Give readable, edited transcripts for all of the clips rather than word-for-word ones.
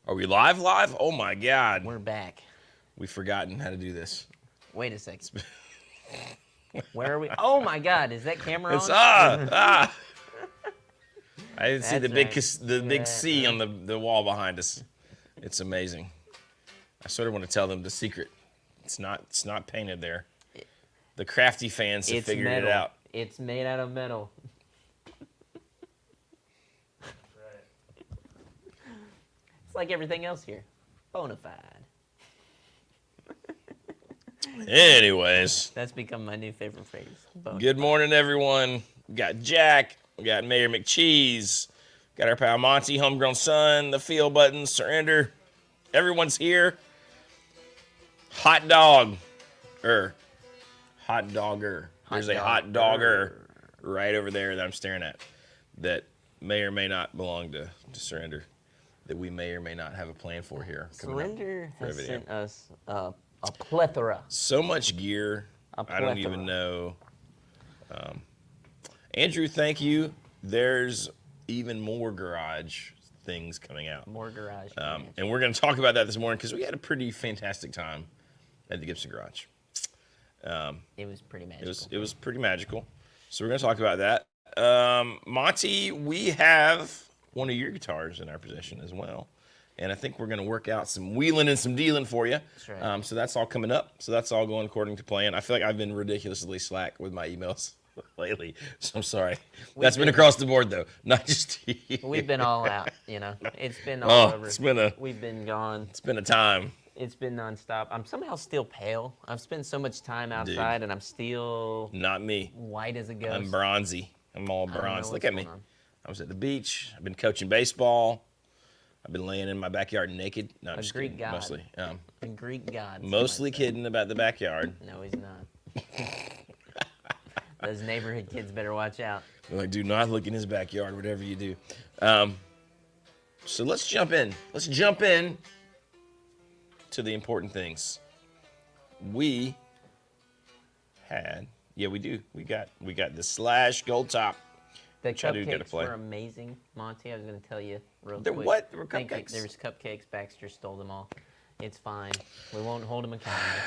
Are we live? Oh my God. We're back. We've forgotten how to do this. Wait a second. Where are we? Oh my God, is that camera on? It's I didn't see the big That's right. the Look at big that, C huh? on the wall behind us. It's amazing. I sort of want to tell them the secret. It's not painted there. The crafty fans have It's figured metal. it out. It's made out of metal. It's like everything else here. Bonafide. Anyways, That's become my new favorite phrase. Bonafide. good morning, everyone. We got Jack. We got Mayor McCheese. Got our pal Monty, homegrown son, the field button, surrender. Everyone's here. Hot dog. Hot dogger. There's a hot dogger right over there that I'm staring at that may or may not belong to Surrender, that we may or may not have a plan for here. Surrender for a has video. sent us a plethora. So much gear, I don't even know. Andrew, thank you. There's even more garage things coming out. More garage. And we're going to talk about that this morning because we had a pretty fantastic time at the Gibson Garage. It was pretty magical. It was pretty magical. So we're going to talk about that. Monty, we have one of your guitars in our possession as well. And I think we're going to work out some wheeling and some dealing for you. That's right. So that's all coming up. So that's all going according to plan. I feel like I've been ridiculously slack with my emails lately. So I'm sorry. That's been across the board, though. Not just you. We've been all out, you know. It's been all over. We've been gone. It's been a time. It's been nonstop. I'm somehow still pale. I've spent so much time outside, and I'm still Not me. white as a ghost. I'm bronzy. I'm all I don't know bronze. Look what's at me. going on. I was at the beach. I've been coaching baseball. I've been laying in my backyard naked. No, I'm A just Greek kidding. god. Mostly. A Greek god. Mostly kidding about the backyard. No, he's not. Those neighborhood kids better watch out. They're like, do not look in his backyard, whatever you do. So let's jump in. Let's jump in to the important things. We do. We got the Slash gold top. The I do gotta cupcakes play. were amazing, Monty. I was going to tell you real They're quick. what? They were Thank you. cupcakes? There was cupcakes. Baxter stole them all. It's fine. We won't hold him accountable.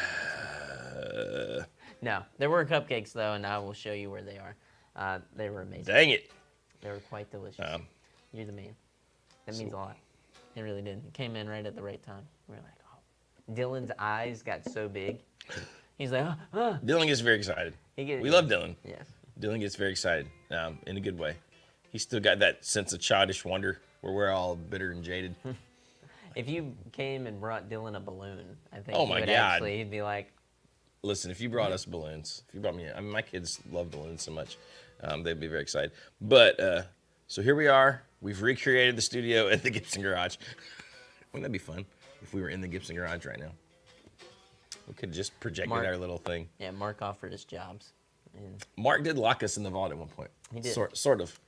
No, there were cupcakes, though, and I will show you where they are. They were amazing. Dang it. They were quite delicious. You're the man. That means a lot. It really did. It came in right at the right time. We were like, oh. Dylan's eyes got so big. He's like, Dylan gets very excited. We love Dylan. Yes. Dylan gets very excited in a good way. He's still got that sense of childish wonder where we're all bitter and jaded. If you came and brought Dylan a balloon, I think Oh he my would God. actually, he'd be like, Listen, if you brought us balloons, if you brought me, I mean, my kids love balloons so much, they'd be very excited. But so here we are. We've recreated the studio at the Gibson Garage. Wouldn't that be fun if we were in the Gibson Garage right now? We could just project Mark- our little thing. yeah, Mark offered us jobs. And Mark did lock us in the vault at one point. He did. Sort of.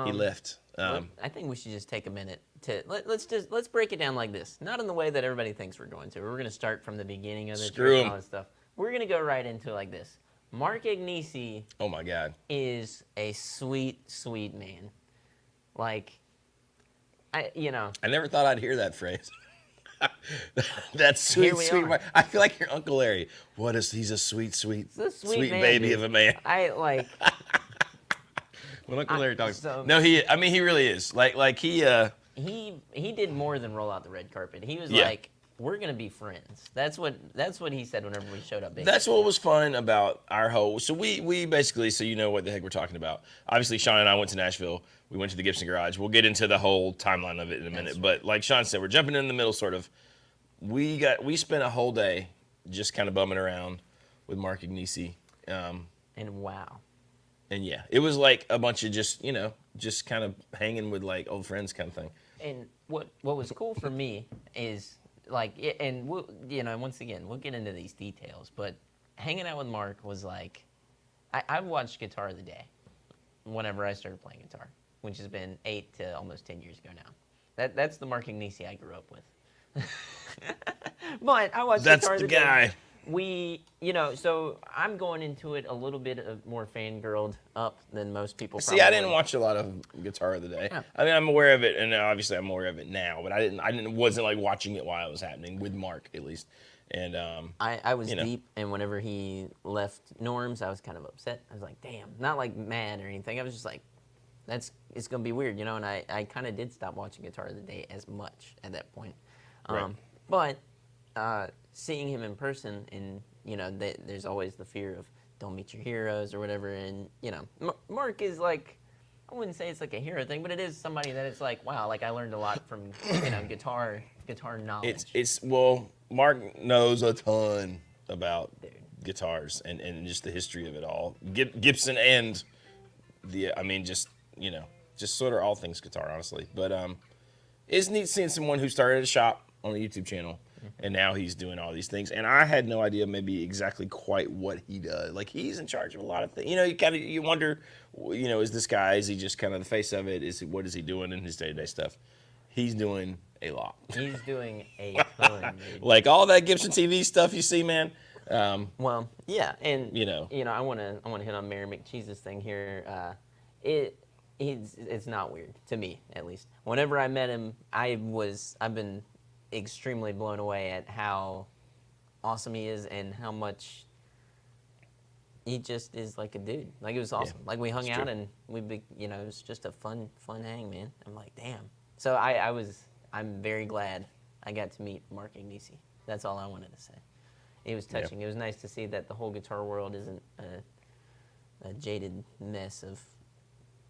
He left. I think we should just take a minute to let's break it down like this. Not in the way that everybody thinks we're going to. We're going to start from the beginning of the Screw church and 'em. all that stuff. We're going to go right into it like this. Mark Agnesi Oh my God. is a sweet, sweet man. Like, I never thought I'd hear that phrase. That's sweet, Here we sweet. are. Mark. I feel like your Uncle Larry. He's a sweet, sweet, a sweet man, baby dude. of a man. I like. When Uncle Larry talks, so- no, he really is. Like he. He did more than roll out the red carpet. He was Yeah. like, we're gonna be friends. That's what he said whenever we showed up. That's what was fun about our whole. So we basically, so you know what the heck we're talking about. Obviously, Sean and I went to Nashville. We went to the Gibson Garage. We'll get into the whole timeline of it in a minute. But like Sean said, we're jumping in the middle, sort of. We spent a whole day just kind of bumming around with Mark Agnesi. And wow. And yeah, it was like a bunch of just kind of hanging with like old friends kind of thing. And what was cool for me is like, and we'll, once again, we'll get into these details, but hanging out with Mark was like, I watched Guitar of the Day whenever I started playing guitar, which has been 8 to almost 10 years ago now. That's the Mark Agnesi I grew up with. But I watched That's Guitar of the the guy. Day. So I'm going into it a little bit of more fangirled up than most people. See, I didn't watch a lot of Guitar of the Day. Yeah. I mean, I'm aware of it, and obviously I'm aware of it now, but wasn't like watching it while it was happening with Mark at least. And I was deep, and whenever he left Norms, I was kind of upset. I was like, damn, not like mad or anything. I was just like, it's gonna be weird, And I kind of did stop watching Guitar of the Day as much at that point. Right. But seeing him in person, and there's always the fear of don't meet your heroes or whatever. And Mark is like, I wouldn't say it's like a hero thing, but it is somebody that it's like, wow, like I learned a lot from guitar knowledge. Well, Mark knows a ton about guitars and just the history of it all, Gibson and just sort of all things guitar, honestly. But it's neat seeing someone who started a shop on a YouTube channel, and now he's doing all these things. And I had no idea maybe exactly quite what he does. Like, he's in charge of a lot of things. You wonder, is this guy, is he just kind of the face of it? What is he doing in his day-to-day stuff? He's doing a lot. He's doing a ton, dude. Like all that Gibson TV stuff you see, man. Well, yeah, and I want to hit on Mayor McCheese's thing here. It's not weird to me, at least. Whenever I met him, I've been extremely blown away at how awesome he is and how much he just is like a dude. Like, it was awesome. Yeah, like, we hung out and it was just a fun hang, man. I'm like, damn. So I'm very glad I got to meet Mark Agnesi. That's all I wanted to say. It was touching. Yeah. It was nice to see that the whole guitar world isn't a jaded mess of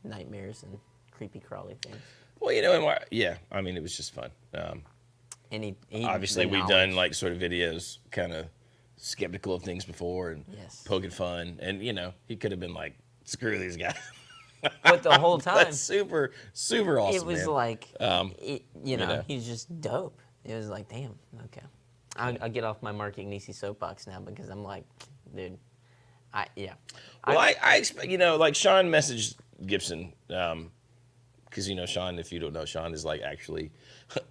nightmares and creepy crawly things. Well, it was just fun. And he obviously we've done like sort of videos kind of skeptical of things before and poking fun, and he could have been like, screw these guys. But the whole time, that's super awesome. It was man. like, he's just dope. It was like, damn, okay. I'll get off my Mark Agnesi soapbox now, because I'm like, dude, I expect, like Sean messaged Gibson, because Sean, if you don't know, Sean is like actually,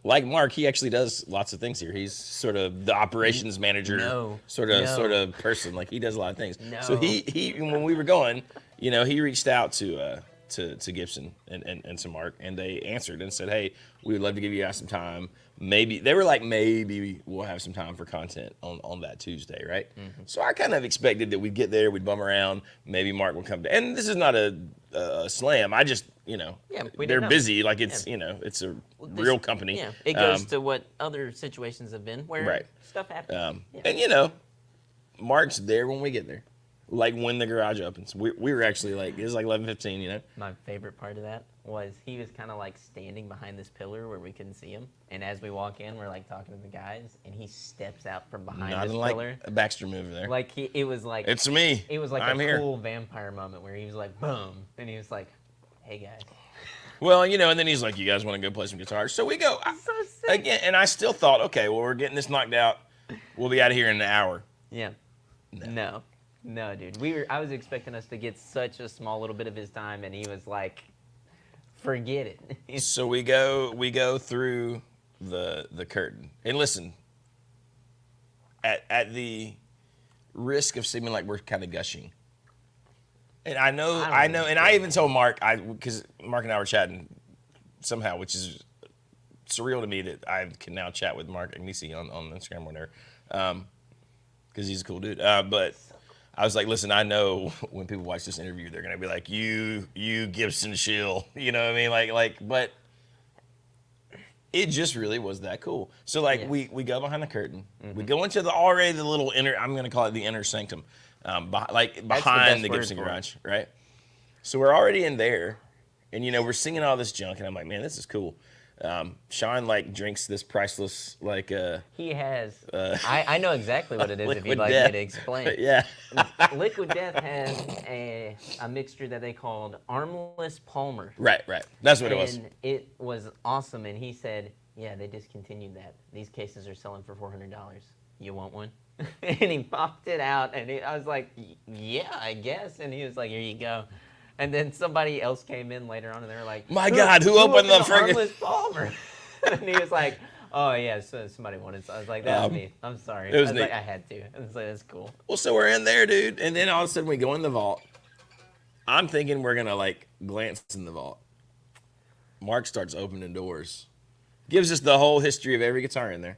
like Mark, he actually does lots of things here. He's sort of the operations manager, sort of person. Like, he does a lot of things. So he when we were going, he reached out to Gibson and to Mark, and they answered and said, hey, we would love to give you guys some time. Maybe we'll have some time for content on that Tuesday, right? Mm-hmm. So I kind of expected that we'd get there, we'd bum around, maybe Mark would come down. And this is not a slam. I just, they're busy. Like, it's, it's a real company. Yeah, it goes to what other situations have been where stuff happens. And, Mark's there when we get there. Like, when the garage opens. We were actually like, it was like 11:15, My favorite part of that was he was kind of like standing behind this pillar where we couldn't see him. And as we walk in, we're like talking to the guys, and he steps out from behind this pillar. Like a Baxter move there. Like, it was like, it's me. It was like I'm a here. Cool vampire moment where he was like, boom. And he was like, hey, guys. Well, and then he's like, you guys want to go play some guitar? So we go. So sick. Again, and I still thought, okay, well, we're getting this knocked out. We'll be out of here in an hour. Yeah. No, dude. I was expecting us to get such a small little bit of his time, and he was like, forget it. So we go through the curtain. And listen, at the risk of seeming like we're kind of gushing, and I know, and I even told Mark, because Mark and I were chatting somehow, which is surreal to me that I can now chat with Mark Agnesi on Instagram or whatever, because he's a cool dude. But I was like, listen, I know when people watch this interview, they're gonna be like, you Gibson shill, you know what I mean? Like, but it just really was that cool. So like, we go behind the curtain, we go into the little inner, I'm gonna call it the inner sanctum, behind the Gibson Garage, right? So we're already in there, and we're singing all this junk, and I'm like, man, this is cool. Sean like drinks this priceless he has I know exactly what it is if you'd like me to explain. Yeah. Liquid Death has a mixture that they called Armless Palmer. Right. That's what it was. And it was awesome, and he said, yeah, they discontinued that. These cases are selling for $400. You want one? And he popped it out, and I was like, yeah, I guess. And he was like, here you go. And then somebody else came in later on, and they were like, my God, who opened the Armless Palmer? And he was like, Oh yeah, so somebody wanted. So I was like, that's me. I'm sorry. it was I was neat. like, I had to. I was like, that's cool. Well, so we're in there, dude, and then all of a sudden we go in the vault. I'm thinking we're gonna like glance in the vault. Mark starts opening doors, gives us the whole history of every guitar in there.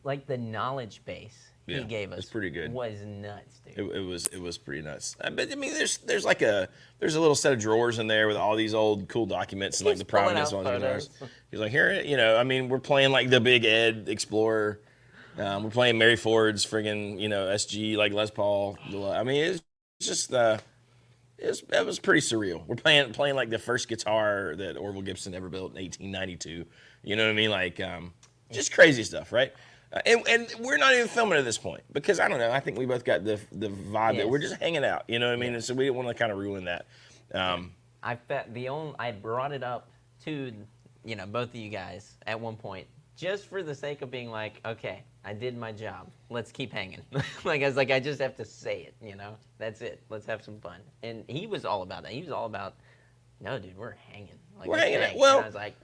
Like the knowledge base Yeah, he gave us it's pretty good. was nuts, dude. It was pretty nuts. But I mean, there's like a little set of drawers in there with all these old cool documents and like He's the pulling prominence out on the guitars. photos. He's like, here, you know, I mean, we're playing like the Big Ed Explorer. We're playing Mary Ford's friggin', you know, SG like Les Paul. I mean, it's just it was pretty surreal. We're playing like the first guitar that Orville Gibson ever built in 1892. You know what I mean? Like just crazy stuff, right? And we're not even filming at this point because I don't know. I think we both got the vibe that we're just hanging out. You know what I mean? And so we didn't want to kind of ruin that. I brought it up to both of you guys at one point just for the sake of being like, okay, I did my job. Let's keep hanging. Like I was like, I just have to say it. That's it. Let's have some fun. And he was all about that. He was all about, no, dude, we're hanging. Like, we're hanging out. And Well, I was like,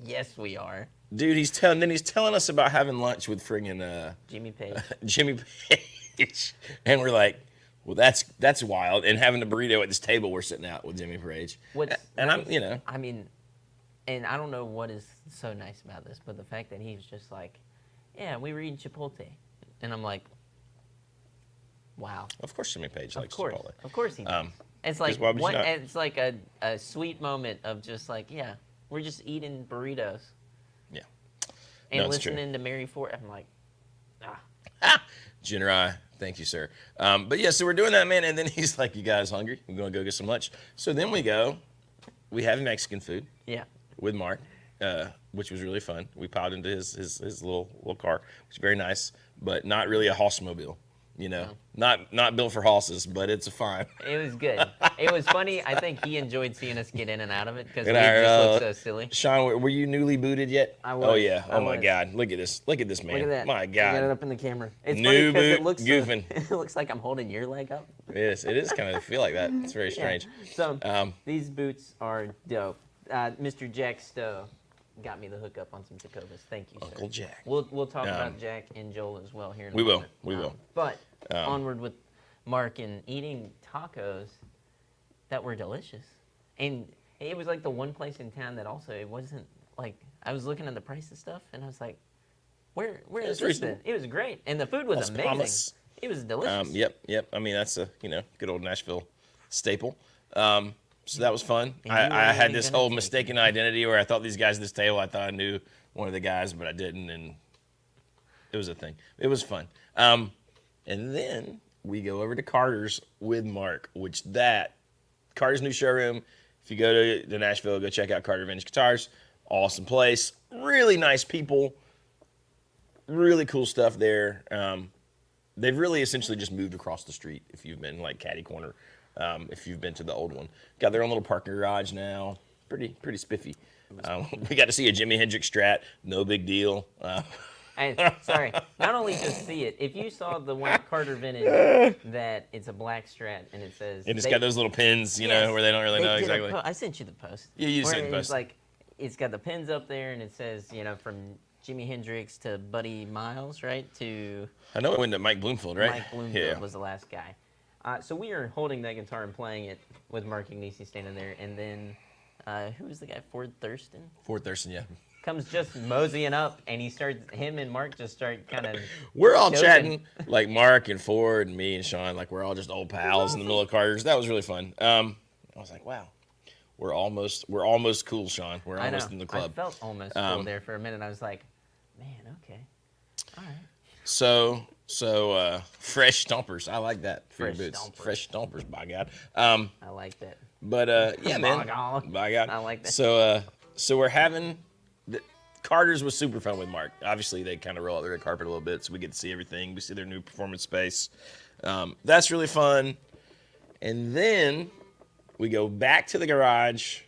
yes, we are. Dude, he's telling us about having lunch with friggin' Jimmy Page. Jimmy Page, and we're like, well, that's wild. And having a burrito at this table we're sitting out with Jimmy Page. I mean, and I don't know what is so nice about this, but the fact that he's just like, yeah, we were eating Chipotle, and I'm like, wow. Of course, Jimmy Page likes Chipotle. Of course he does. It's like why would you not? It's like a sweet moment of just like, yeah, we're just eating burritos. Yeah. And No, it's true. listening to Mary Ford, I'm like, ah. Jinrai, thank you, sir. But yeah, so we're doing that, man. And then he's like, you guys hungry? I'm going to go get some lunch. So then we have Mexican food. Yeah. With Mark, which was really fun. We piled into his little car, which is very nice, but not really a hoss-mobile. Not built for hosses, but it's a fine. It was good. It was funny. I think he enjoyed seeing us get in and out of it because we And just looked so silly. Sean, were you newly booted yet? I was. Oh yeah. Oh my was. God. Look at this. Look at this man. Look at that. My I got it God. up in the camera. It's New funny because boot it looks goofing. it looks like I'm holding your leg up. It is kind of feel like that. It's very strange. So these boots are dope. Mr. Jack Stowe got me the hookup on some Tacovas. Thank you, sir. Uncle Jack. We'll talk about Jack and Joel as well here in a We will. moment. We will. But onward with Mark and eating tacos that were delicious. And it was like the one place in town that also, it wasn't like, I was looking at the price of stuff and I was like, where is this reasonable. then? It was great. And the food was Las amazing. Palmas. It was delicious. Yep. I mean, that's a good old Nashville staple. So that was fun. And you I weren't had even this gonna whole take mistaken identity where I thought these guys at this table, I thought I knew one of the guys, but I didn't, and it was a thing. It was fun. And then we go over to Carter's with Mark, Carter's new showroom. If you go to Nashville, go check out Carter Vintage Guitars. Awesome place. Really nice people. Really cool stuff there. They've really essentially just moved across the street if you've been like Caddy Corner. If you've been to the old one. Got their own little parking garage now. Pretty spiffy. We got to see a Jimi Hendrix Strat. No big deal. And sorry, not only just see it, if you saw the one at Carter Vintage that it's a black Strat and it says... And it's got those little pins, where they don't really know exactly. I sent you the post. Yeah, you Where sent the post. It's like, it's got the pins up there and it says, from Jimi Hendrix to Buddy Miles, right? To I know it went to Mike Bloomfield, right? Mike Bloomfield was the last guy. So we are holding that guitar and playing it with Mark Ignacy standing there, and then who was the guy? Ford Thurston? Ford Thurston, yeah. Comes just moseying up, and him and Mark just start kind of. We're all chatting, like Mark and Ford and me and Sean, like we're all just old pals in the middle of Carter's. That was really fun. I was like, wow, we're almost cool, Sean. We're almost in the club. I felt almost cool there for a minute. I was like, man, okay, all right. So fresh stompers. I like that for your Fresh boots. stompers. Fresh stompers, by God. I like that. But yeah, man. By God. I like that. So we're having Carter's was super fun with Mark. Obviously, they kind of roll out the red carpet a little bit, so we get to see everything. We see their new performance space. That's really fun. And then we go back to the garage.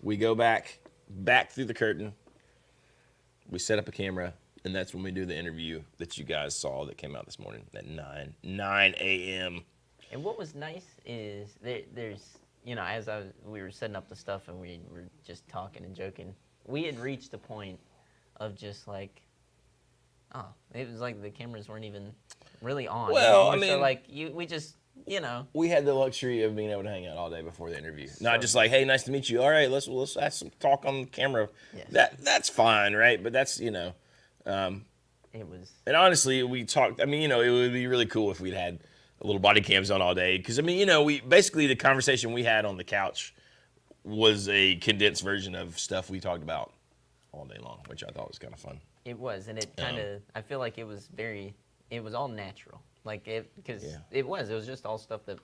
We go back through the curtain. We set up a camera. And that's when we do the interview that you guys saw that came out this morning at 9 a.m. And what was nice is there's, as we were setting up the stuff and we were just talking and joking, we had reached a point of just like, oh, it was like the cameras weren't even really on. Well, More I mean, so like we just, we had the luxury of being able to hang out all day before the interview, not So just like, hey, nice to meet you. All right, let's have some talk on camera. Yes. That's fine, right? But that's it was. and honestly, we talked. I mean, it would be really cool if we'd had a little body cams on all day, because I mean, we basically the conversation we had on the couch was a condensed version of stuff we talked about all day long, which I thought was kind of fun. It was, and it kind of. I feel like it was all natural. Like because it was just all stuff that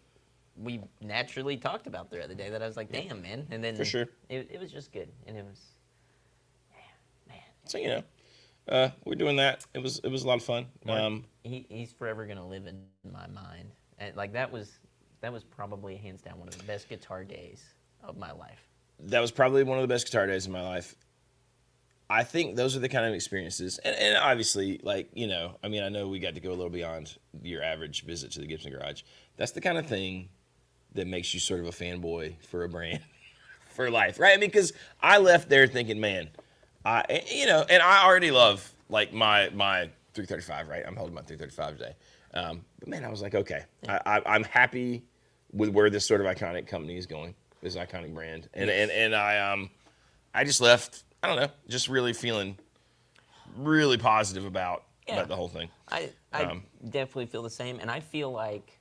we naturally talked about the other day. That I was like, damn, man, and then For sure. it was just good, and it was, man. So we're doing that. It was a lot of fun. Mark, he's forever gonna live in my mind, and like that was probably hands down one of the best guitar days of my life. That was probably one of the best guitar days of my life. I think those are the kind of experiences, and obviously, like, I mean, I know we got to go a little beyond your average visit to the Gibson Garage. That's the kind of thing that makes you sort of a fanboy for a brand for life, right? I mean, because I left there thinking, man, and I already love, like, my 335, right? I'm holding my 335 today. But, man, I was like, okay, I'm happy with where this sort of iconic company is going, this iconic brand. And I just left, I don't know, just really feeling really positive about the whole thing. I definitely feel the same, and I feel like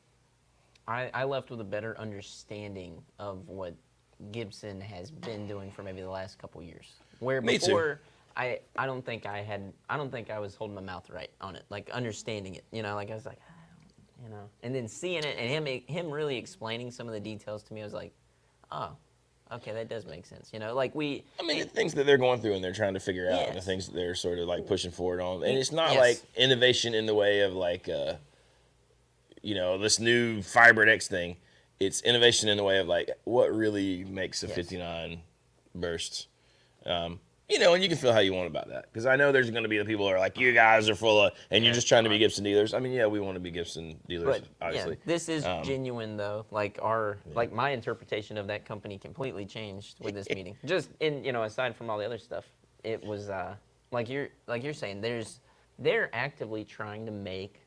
I left with a better understanding of what Gibson has been doing for maybe the last couple years. Where before, I don't think I was holding my mouth right on it, like understanding it. Like I was like, and then seeing it and him really explaining some of the details to me, I was like, oh. Okay, that does make sense. Like the things that they're going through and they're trying to figure out, and the things that they're sort of like pushing forward on. And it's not like innovation in the way of like, this new Firebird X thing. It's innovation in the way of like what really makes a 59 burst. And you can feel how you want about that. Because I know there's going to be the people who are like, you guys are full of, and you're just trying to be Gibson dealers. I mean, we want to be Gibson dealers, obviously. This is genuine, though. Like like my interpretation of that company completely changed with this meeting. Just aside from all the other stuff, it was like you're saying, they're actively trying to make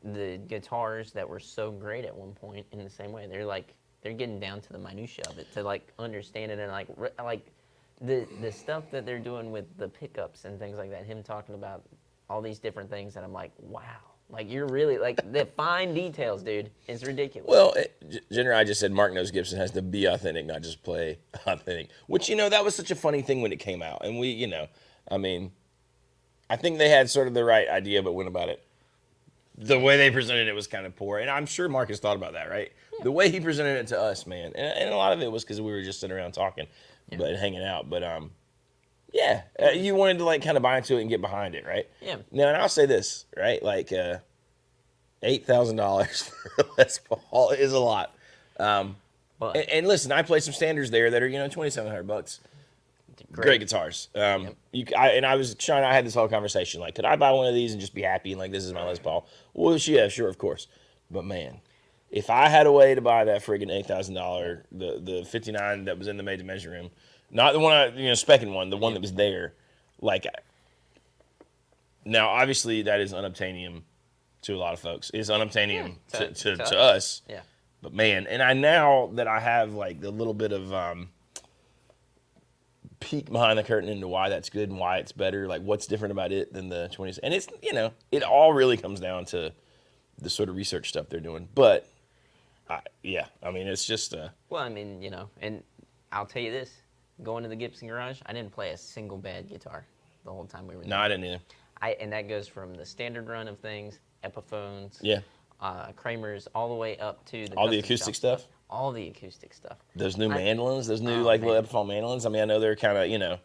the guitars that were so great at one point in the same way. They're getting down to the minutia of it to like understand it and like. The stuff that they're doing with the pickups and things like that, him talking about all these different things, and I'm like, wow. Like, you're really, like, the fine details, dude. It's ridiculous. Well, Jenner, I just said Mark knows Gibson has to be authentic, not just play authentic. Which, that was such a funny thing when it came out. And we, I mean, I think they had sort of the right idea, but went about it. The way they presented it was kind of poor. And I'm sure Mark has thought about that, right? Yeah. The way he presented it to us, man. And a lot of it was because we were just sitting around talking. But hanging out, but you wanted to like kind of buy into it and get behind it, right? Yeah. Now, and I'll say this, right? Like $8,000 for a Les Paul is a lot. And listen, I play some standards there that are $2,700. Great guitars. Sean and I had this whole conversation like, could I buy one of these and just be happy and like this is my Les Paul? Well, yeah, sure, of course. But man. If I had a way to buy that friggin' $8,000, the 59 that was in the made to measure room, not the one specking one, the one that was there, like, now obviously that is unobtainium to a lot of folks. It's unobtainium to us. Yeah. But man, and now that I have like the little bit of peek behind the curtain into why that's good and why it's better, like what's different about it than the 20s, and it's it all really comes down to the sort of research stuff they're doing, but. I mean, it's just... Well, I mean, and I'll tell you this. Going to the Gibson Garage, I didn't play a single bad guitar the whole time we were there. No, I didn't either. And that goes from the standard run of things, Epiphones, Kramers, all the way up to all the acoustic stuff? All the acoustic stuff. Those new mandolins, those new little Epiphone mandolins. I mean, I know they're kind of,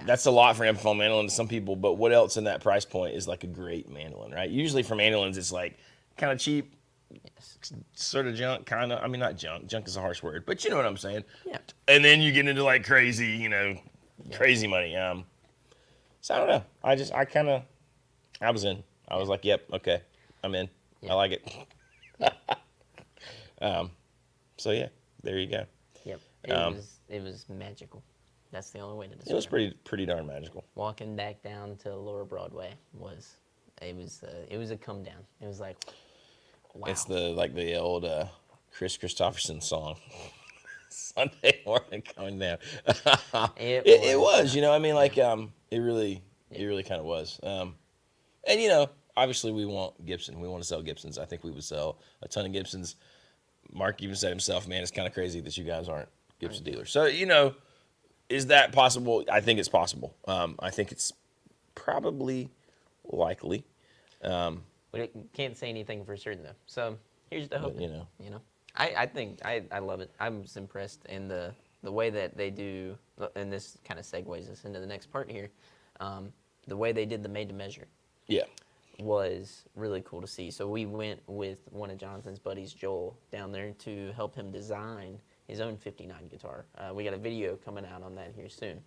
that's a lot for an Epiphone mandolin to some people, but what else in that price point is like a great mandolin, right? Usually for mandolins, it's like kind of cheap. Yes. Sort of junk, kind of. I mean, not junk. Junk is a harsh word, but you know what I'm saying. Yeah. And then you get into like crazy, crazy money. So I don't know. I was in. I was like, yep, okay, I'm in. Yeah. I like it. Yeah. So yeah, there you go. Yep. It was magical. That's the only way to describe it. It was pretty darn magical. Walking back down to Lower Broadway was a come down. It was like, wow. It's the old Chris Christopherson song. Sunday morning coming down. It was, you know, I mean, like, it really kind of was. And, you know, obviously we want Gibson. We want to sell Gibsons. I think we would sell a ton of Gibsons. Mark even said himself, man, it's kind of crazy that you guys aren't Gibson dealers. So, you know, is that possible? I think it's possible. I think it's probably likely. We can't say anything for certain, though. So here's the hope. But, you know. I think I love it. I was impressed in the way that they do, and this kind of segues us into the next part here. The way they did the made to measure. Yeah. Was really cool to see. So we went with one of Jonathan's buddies, Joel, down there to help him design his own 59 guitar. We got a video coming out on that here soon.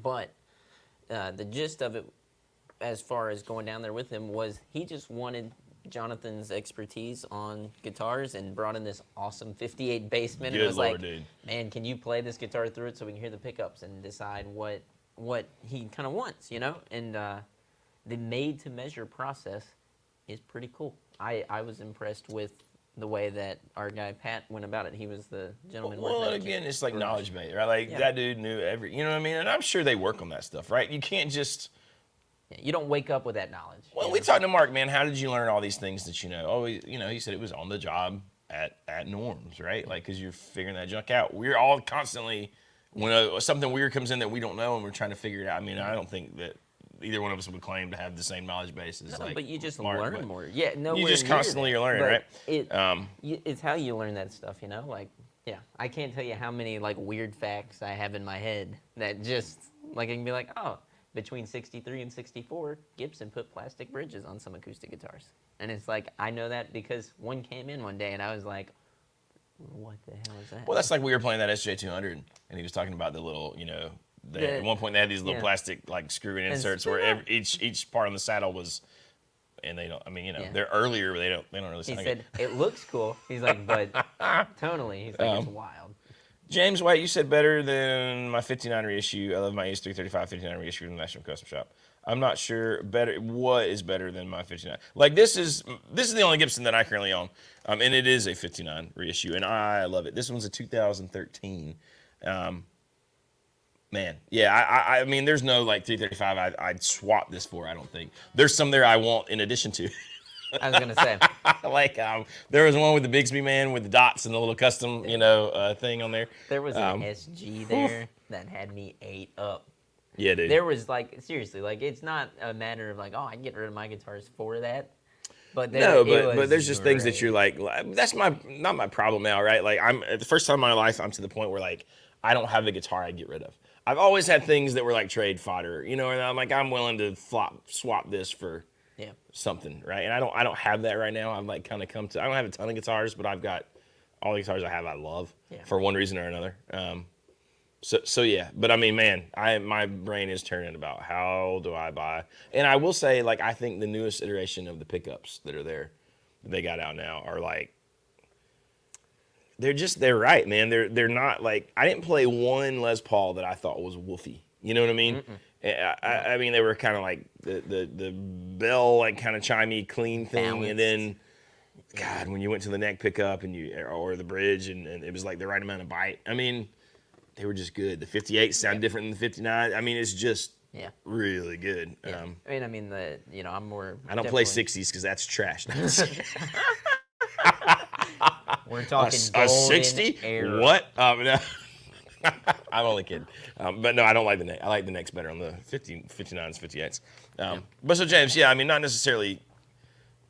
But the gist of it, as far as going down there with him, was he just wanted Jonathan's expertise on guitars and brought in this awesome 58 Bassman. Good and was Lord, like, dude. man, can you play this guitar through it so we can hear the pickups and decide what he kind of wants, you know? And the made-to-measure process is pretty cool. I was impressed with the way that our guy Pat went about it. He was the gentleman. Well, and again, it's like knowledge base, right? Like that dude knew you know what I mean? And I'm sure they work on that stuff, right? You can't just. Yeah, you don't wake up with that knowledge. Well, we talked to Mark, man. How did you learn all these things that you know? Oh, you know, he said it was on the job at Norms, right? Like, because you're figuring that junk out. We're all constantly when something weird comes in that we don't know and we're trying to figure it out. I mean, I don't think that either one of us would claim to have the same knowledge base as No, like but you just Mark, learn more. Yeah, no. You just constantly are learning, right? It's how you learn that stuff, you know. Like, yeah, I can't tell you how many like weird facts I have in my head that just like I can be like, oh, between 63 and 64, Gibson put plastic bridges on some acoustic guitars, and it's like I know that because one came in one day and I was like, what the hell is that? Well, that's like we were playing that SJ200, and he was talking about the little, you know. At one point, they had these little plastic like screw-in inserts where each part on the saddle was, and they don't. I mean, you know, they're earlier, but they don't really. He said it looks cool. He's like, but tonally, he's like, it's wild. James White, you said better than my 59 reissue. I love my Ace 335 59 reissue from the National Custom Shop. I'm not sure what is better than my 59. Like this is the only Gibson that I currently own, and it is a 59 reissue, and I love it. This one's a 2013. Man, yeah, I mean, there's no like 335 I'd swap this for. I don't think there's some there I want in addition to. I was gonna say, like, there was one with the Bigsby man with the dots and the little custom, you know, thing on there. There was an SG there that had me ate up. Yeah, dude. There was like seriously, like it's not a matter of like, oh, I can get rid of my guitars for that. But but there's just things that you're like, that's not my problem now, right? Like the first time in my life, I'm to the point where like I don't have a guitar I'd get rid of. I've always had things that were like trade fodder, you know, and I'm like, I'm willing to swap this for something, right? And I don't have that right now. I'm like kind of come to, I don't have a ton of guitars, but I've got all the guitars I have I love for one reason or another. So yeah, but I mean, man, my brain is turning about how do I buy? And I will say, like, I think the newest iteration of the pickups that are there, that they got out now, are like, they're right, man. They're not like, I didn't play one Les Paul that I thought was woofy. You know what I mean? I mean, they were kind of like the bell, like kind of chimey, clean thing, balanced. And then, God, when you went to the neck pickup and or the bridge, and it was like the right amount of bite. I mean, they were just good. The 58 sound different than the 59. I mean, it's just really good. Yeah. I mean, I'm more. I don't play 60s because that's trash. We're talking a 60? Era. What? No. I'm only kidding. But no, I don't like the neck. I like the necks better on the 59s, 58s. But so, James, I mean, not necessarily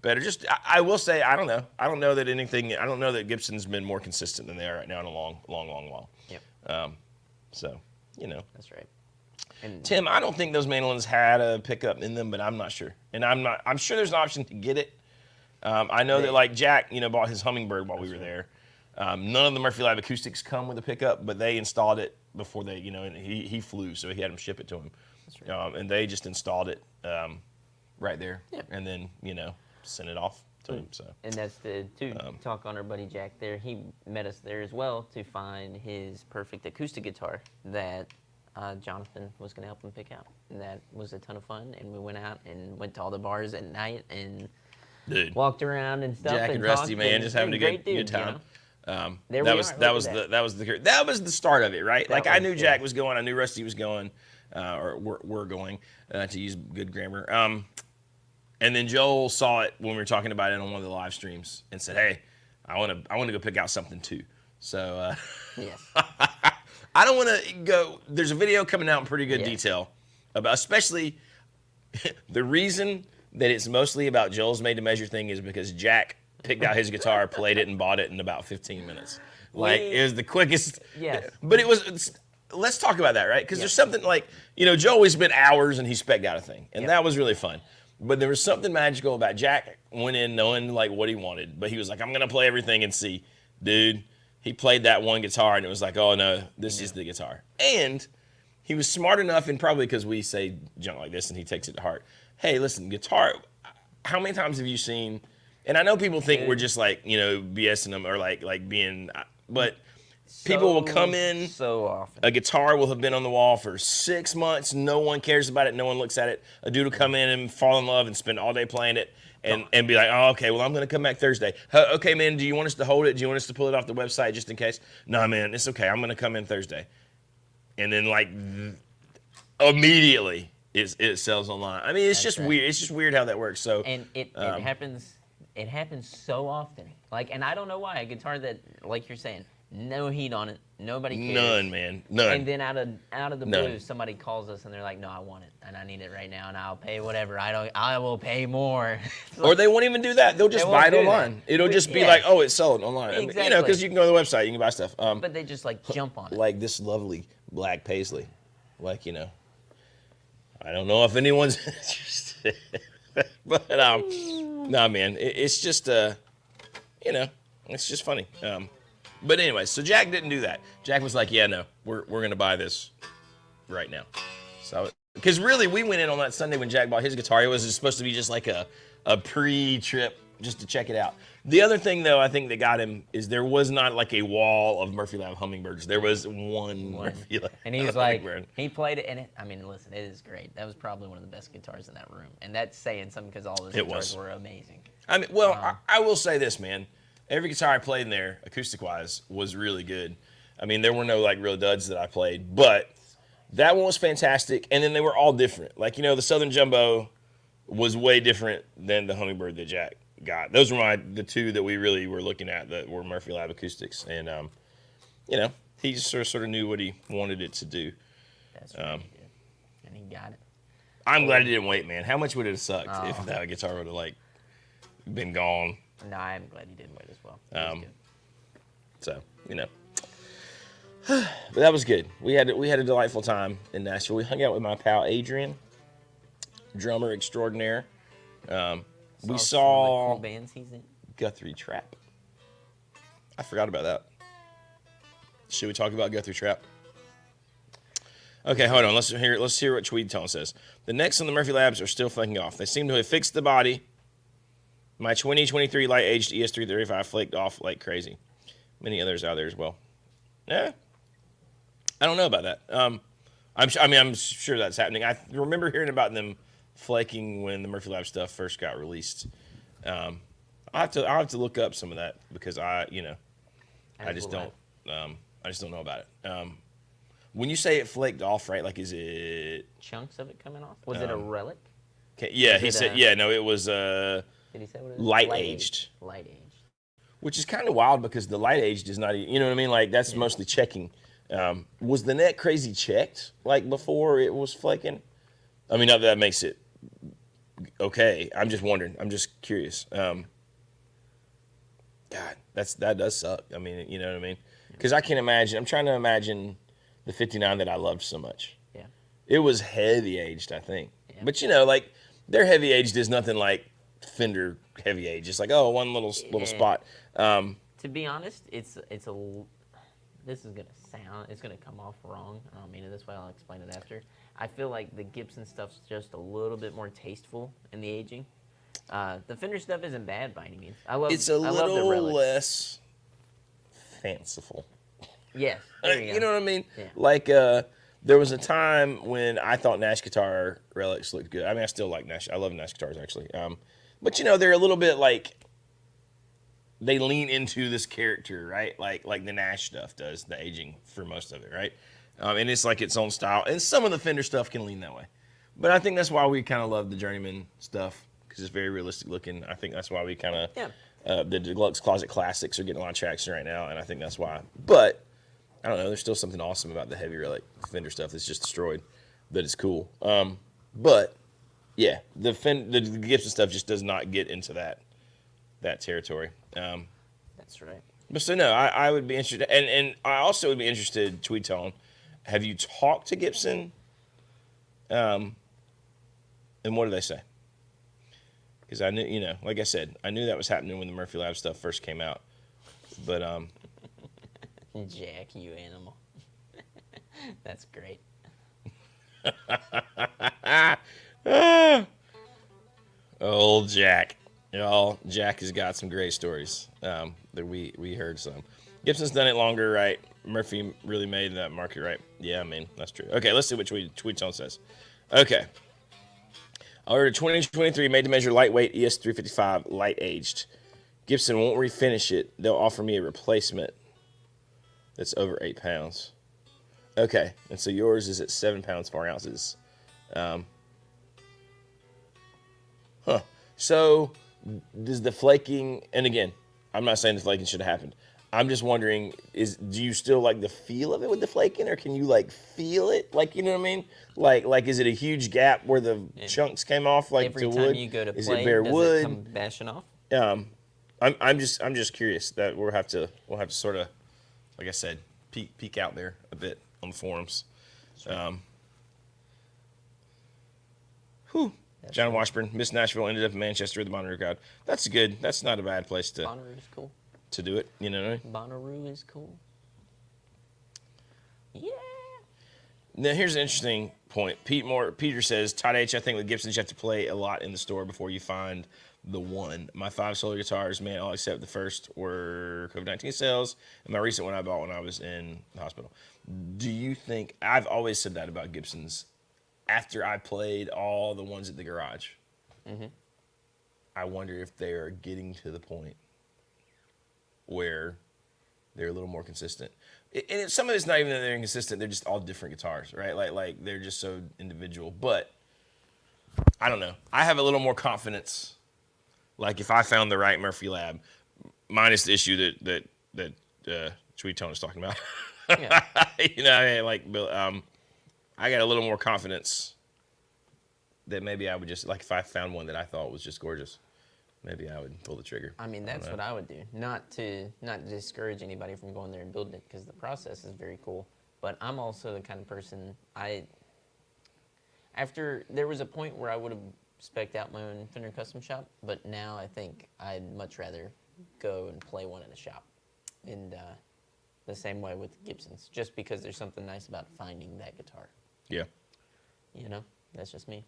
better. Just, I will say, I don't know. I don't know that Gibson's been more consistent than they are right now in a long while. Yep. So, you know. That's right. And Tim, I don't think those mandolins had a pickup in them, but I'm not sure. And I'm sure there's an option to get it. I know that like Jack, bought his Hummingbird while we were there. None of the Murphy Live acoustics come with a pickup, but they installed it before they, and he flew, so he had them ship it to him. That's right. And they just installed it right there, and then sent it off to him. So. And that's to talk on our buddy Jack there. He met us there as well to find his perfect acoustic guitar that Jonathan was going to help him pick out. And that was a ton of fun. And we went out and went to all the bars at night and walked around and stuff. Jack and Rusty, man, just having a good time. That was the start of it, right? Like I knew Jack was going, I knew Rusty was going, or we're going, to use good grammar. And then Joel saw it when we were talking about it on one of the live streams and said, "Hey, I want to go pick out something too." So yes. I don't want to go. There's a video coming out in pretty good detail about, especially the reason that it's mostly about Joel's made to measure thing is because Jack picked out his guitar, played it, and bought it in about 15 minutes. Like it was the quickest. Yes. But let's talk about that, right? Because there's something like, Joe always spent hours and he spec'd out a thing, and that was really fun. But there was something magical about Jack went in knowing like what he wanted, but he was like, I'm gonna play everything and see. Dude, he played that one guitar and it was like, oh no, this is the guitar. And he was smart enough, and probably because we say junk like this and he takes it to heart. Hey, listen, guitar, how many times have you seen, and I know people think we're just like, BSing them or like being, but people will come in so often. A guitar will have been on the wall for 6 months. No one cares about it. No one looks at it. A dude will come in and fall in love and spend all day playing it and be like, oh, okay, well, I'm going to come back Thursday. Okay, man, do you want us to hold it? Do you want us to pull it off the website just in case? No, man, it's okay. I'm going to come in Thursday. And then, like, immediately it sells online. I mean, it's just weird. It's just weird how that works. So, and it happens. It happens so often. Like, and I don't know why. A guitar that, like you're saying, no heat on it. Nobody cares. None, man. None. And then out of the blue, somebody calls us and they're like, "No, I want it, and I need it right now, and I'll pay whatever. I will pay more." Or they won't even do that. They'll just buy it online. It'll just be like, "Oh, it's sold online." Exactly. Because you can go to the website, you can buy stuff. But they just like jump on it. Like this lovely black paisley, like I don't know if anyone's interested, but nah, man, it's just it's just funny. But anyway, so Jack didn't do that. Jack was like, yeah, no, we're gonna buy this right now. So, because really, we went in on that Sunday when Jack bought his guitar. It was supposed to be just like a pre-trip just to check it out. The other thing, though, I think that got him is there was not like a wall of Murphy Lab hummingbirds. There was one Murphy Lab. And he was like, he played it, and listen, it is great. That was probably one of the best guitars in that room. And that's saying something because all those guitars were amazing. I mean, well, I will say this, man. Every guitar I played in there, acoustic-wise, was really good. I mean, there were no, like, real duds that I played, but that one was fantastic, and then they were all different. Like, the Southern Jumbo was way different than the Hummingbird that Jack got. Those were the two that we really were looking at that were Murphy Lab acoustics, and, he just sort of knew what he wanted it to do. That's right, he did. And he got it. I'm glad he didn't wait, man. How much would it have sucked if that guitar would have, like, been gone? No, I'm glad he didn't wait as well. So, but that was good. We had a delightful time in Nashville. We hung out with my pal Adrian, drummer extraordinaire. We saw cool bands he's in. Guthrie Trapp. I forgot about that. Should we talk about Guthrie Trapp? Okay, hold on. Let's hear what Tweed Tone says. The necks on the Murphy Labs are still fucking off. They seem to have fixed the body. My 2023 light-aged ES335 flaked off like crazy. Many others out there as well. Yeah, I don't know about that. I'm sure that's happening. I remember hearing about them flaking when the Murphy Lab stuff first got released. I'll have to look up some of that because I just don't know about it. When you say it flaked off, right? Like, is it chunks of it coming off? Was it a relic? Yeah, he said. Yeah, no, it was. Did he say what it was? Light aged. Light aged. Which is kind of wild because the light aged is not, you know what I mean? Like, that's mostly checking. Was the neck crazy checked, like, before it was flaking? I mean, not that makes it okay. I'm just wondering. I'm just curious. God, that does suck. I mean, you know what I mean? Because I can't imagine. I'm trying to imagine the 59 that I loved so much. Yeah. It was heavy aged, I think. Yeah. But, like, their heavy aged is nothing like Fender heavy age. It's like, oh, one little spot. To be honest, this is gonna come off wrong. I don't mean it this way. I'll explain it after. I feel like the Gibson stuff's just a little bit more tasteful in the aging. The Fender stuff isn't bad by any means. It's a little less fanciful. Yes. You know what I mean? Yeah. Like There was a time when I thought Nash guitar relics looked good. I mean, I still like Nash. I love Nash guitars actually. But they're a little bit like they lean into this character, right? Like the Nash stuff does, the aging for most of it, right? And it's like its own style. And some of the Fender stuff can lean that way. But I think that's why we kind of love the Journeyman stuff because it's very realistic looking. I think that's why we kind of the Deluxe Closet Classics are getting a lot of traction right now, and I think that's why. But I don't know. There's still something awesome about the heavy relic Fender stuff that's just destroyed, that is cool. But yeah, the Gibson stuff just does not get into that territory. That's right. But so no, I would be interested, and I also would be interested. Tweet on, have you talked to Gibson? And what do they say? Because I knew, like I said, I knew that was happening when the Murphy Lab stuff first came out. But Jack, you animal. That's great. Old Jack. Jack has got some great stories that we heard some. Gibson's done it longer, right? Murphy really made that market, right? Yeah, I mean, that's true. Okay, let's see what Tweetzone says. Okay. I ordered 2023 made to measure lightweight ES355 light aged. Gibson won't refinish it. They'll offer me a replacement that's over 8 pounds. Okay, and so yours is at 7 pounds 4 ounces. So does the flaking? And again, I'm not saying the flaking should have happened. I'm just wondering: do you still like the feel of it with the flaking, or can you feel it? You know what I mean? Like is it a huge gap where the chunks came off every to time wood? you go to is play, it bare does wood? it come bashing off? I'm just curious that we'll have to sort of, like I said, peek out there a bit on the forums. John Washburn, Miss Nashville, ended up in Manchester with the Bonnaroo crowd. That's good. That's not a bad place to Bonnaroo is cool. To do it. You know what I mean? Bonnaroo is cool. Yeah. Now here's an interesting point. Peter says, Todd H, I think with Gibsons you have to play a lot in the store before you find the one. My 5 solar guitars, man, all except the first were COVID-19 sales, and my recent one I bought when I was in the hospital. Do you think, I've always said that about Gibsons, after I played all the ones at the garage, I wonder if they are getting to the point where they're a little more consistent. And some of it's not even that they're inconsistent, they're just all different guitars, right? Like they're just so individual. But I don't know. I have a little more confidence. Like if I found the right Murphy Lab, minus the issue that Tweet Tone is talking about. Yeah. I got a little more confidence that maybe I would just, if I found one that I thought was just gorgeous, maybe I would pull the trigger. I mean, that's what I would do. Not to discourage anybody from going there and building it, because the process is very cool. But I'm also the kind of person, there was a point where I would have spec'd out my own Fender custom shop, but now I think I'd much rather go and play one in a shop. And the same way with Gibsons, just because there's something nice about finding that guitar. Yeah. That's just me.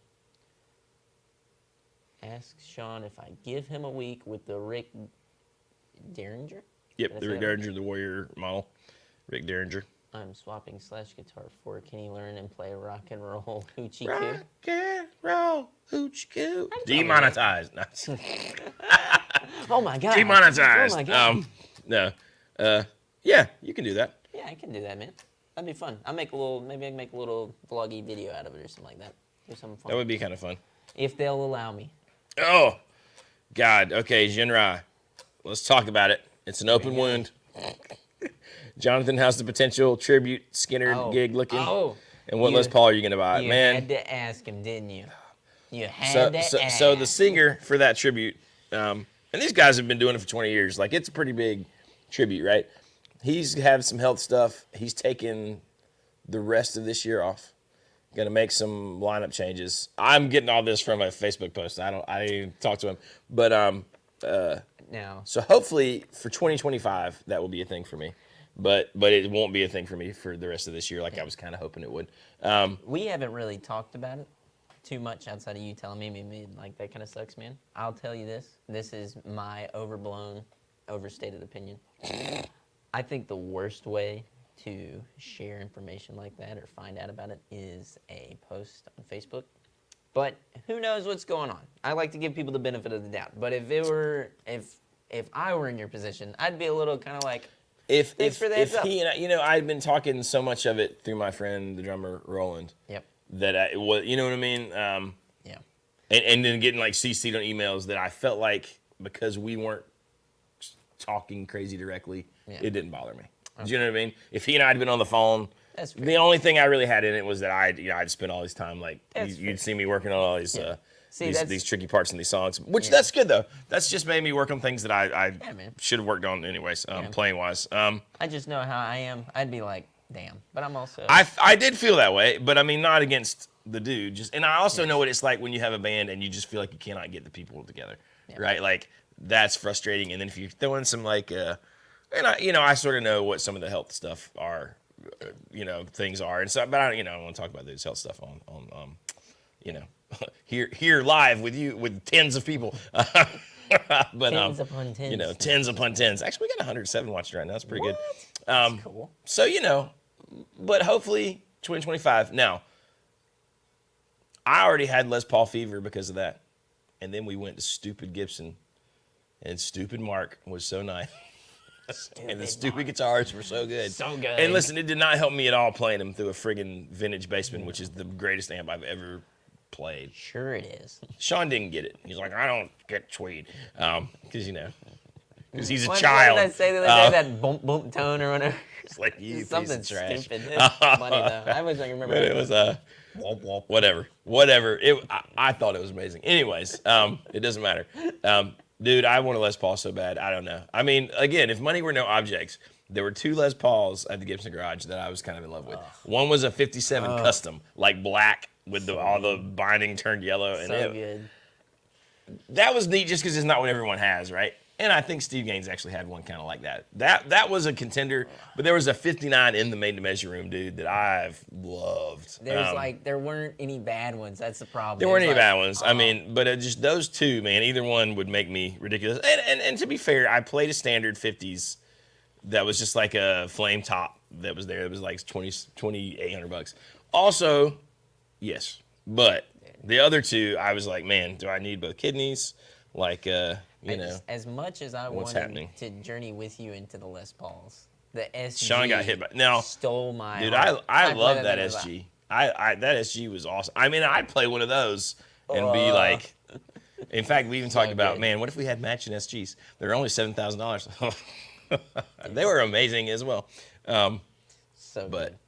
Ask Sean if I give him a week with the Rick Derringer. Yep, the Rick Derringer, the Warrior model. Rick Derringer. I'm swapping slash guitar for. Can he learn and play rock and roll hoochie coo? Rock and roll hoochie coo. Demonetized. Oh my god. Demonetized. Oh my god. No. Yeah, you can do that. Yeah, I can do that, man. That'd be fun. Maybe I can make a little vloggy video out of it or something like that. Do something fun. That would be kind of fun. If they'll allow me. Oh, God. Okay, Jinrai. Let's talk about it. It's an open wound. Jonathan has the potential tribute Skinner gig looking. Oh. And what Les Paul are you going to buy? You Man. had to ask him, didn't you? You had to ask. So the singer for that tribute, and these guys have been doing it for 20 years. It's a pretty big tribute, right? He's had some health stuff. He's taken the rest of this year off. Gonna make some lineup changes. I'm getting all this from a Facebook post. I didn't talk to him, but now. So hopefully for 2025 that will be a thing for me, but it won't be a thing for me for the rest of this year. I was kind of hoping it would. We haven't really talked about it too much outside of you telling me that kind of sucks, man. I'll tell you this. This is my overstated opinion. I think the worst way to share information like that or find out about it is a post on Facebook. But who knows what's going on? I like to give people the benefit of the doubt. But if I were in your position, I'd be a little kind of like, if for the heads up. he and I'd been talking so much of it through my friend, the drummer Roland. Yep. That it was, you know what I mean? Yeah. And then getting like CC'd on emails that I felt like because we weren't talking crazy directly, it didn't bother me. Do you know what I mean? If he and I had been on the phone, That's fair. the only thing I really had in it was that I'd spent all this time like That's you'd see me working on all these these tricky parts in these songs, which that's good though. That's just made me work on things that I should have worked on anyways, playing wise. I just know how I am. I'd be like, damn. But I'm also. I did feel that way, but I mean not against the dude. And I also know what it's like when you have a band and you just feel like you cannot get the people together, right? Like that's frustrating. And then if you throw in some like, and I sort of know what some of the health stuff are, things are, and so, but I don't want to talk about this health stuff on here live with you with tens of people. But tens upon tens. Tens upon tens. Actually, we got 107 watching right now. That's pretty good. That's cool. So but hopefully 2025. Now, I already had Les Paul fever because of that, and then we went to stupid Gibson, and stupid Mark was so nice. And the stupid guitars were so good. So good. And listen, it did not help me at all playing them through a friggin' vintage Bassman, which is the greatest amp I've ever played. Sure it is. Sean didn't get it. He's like, I don't get tweed. Because, because he's a What child. did I say the other day? That bump bump tone or whatever. It's like, you piece Something of trash. stupid. It's funny though. I wish I could remember. But it was whatever. I thought it was amazing. Anyways, it doesn't matter. Dude, I want a Les Paul so bad. I don't know. I mean, again, if money were no objects, there were 2 Les Pauls at the Gibson Garage that I was kind of in love with. One was a 57 custom, like black with all the binding turned yellow. And So good. That was neat just because it's not what everyone has, right? And I think Steve Gaines actually had one kind of like that. That was a contender, but there was a 59 in the made-to-measure room, dude, that I've loved. There weren't any bad ones. That's the problem. There weren't any bad ones. I mean, but just those 2, man, either one would make me ridiculous. And to be fair, I played a standard 50s that was just like a flame top that was there. It was like $2,800. Also, yes, but the other 2, I was like, man, do I need both kidneys? Like, as much as I wanted to journey with you into the Les Pauls, the SG Sean got hit by now. Stole my dude. heart. I love that SG. That SG was awesome. I mean, I'd play one of those and be like. In fact, we even talked about, man, what if we had matching SGs? They're only $7,000. They were amazing as well. But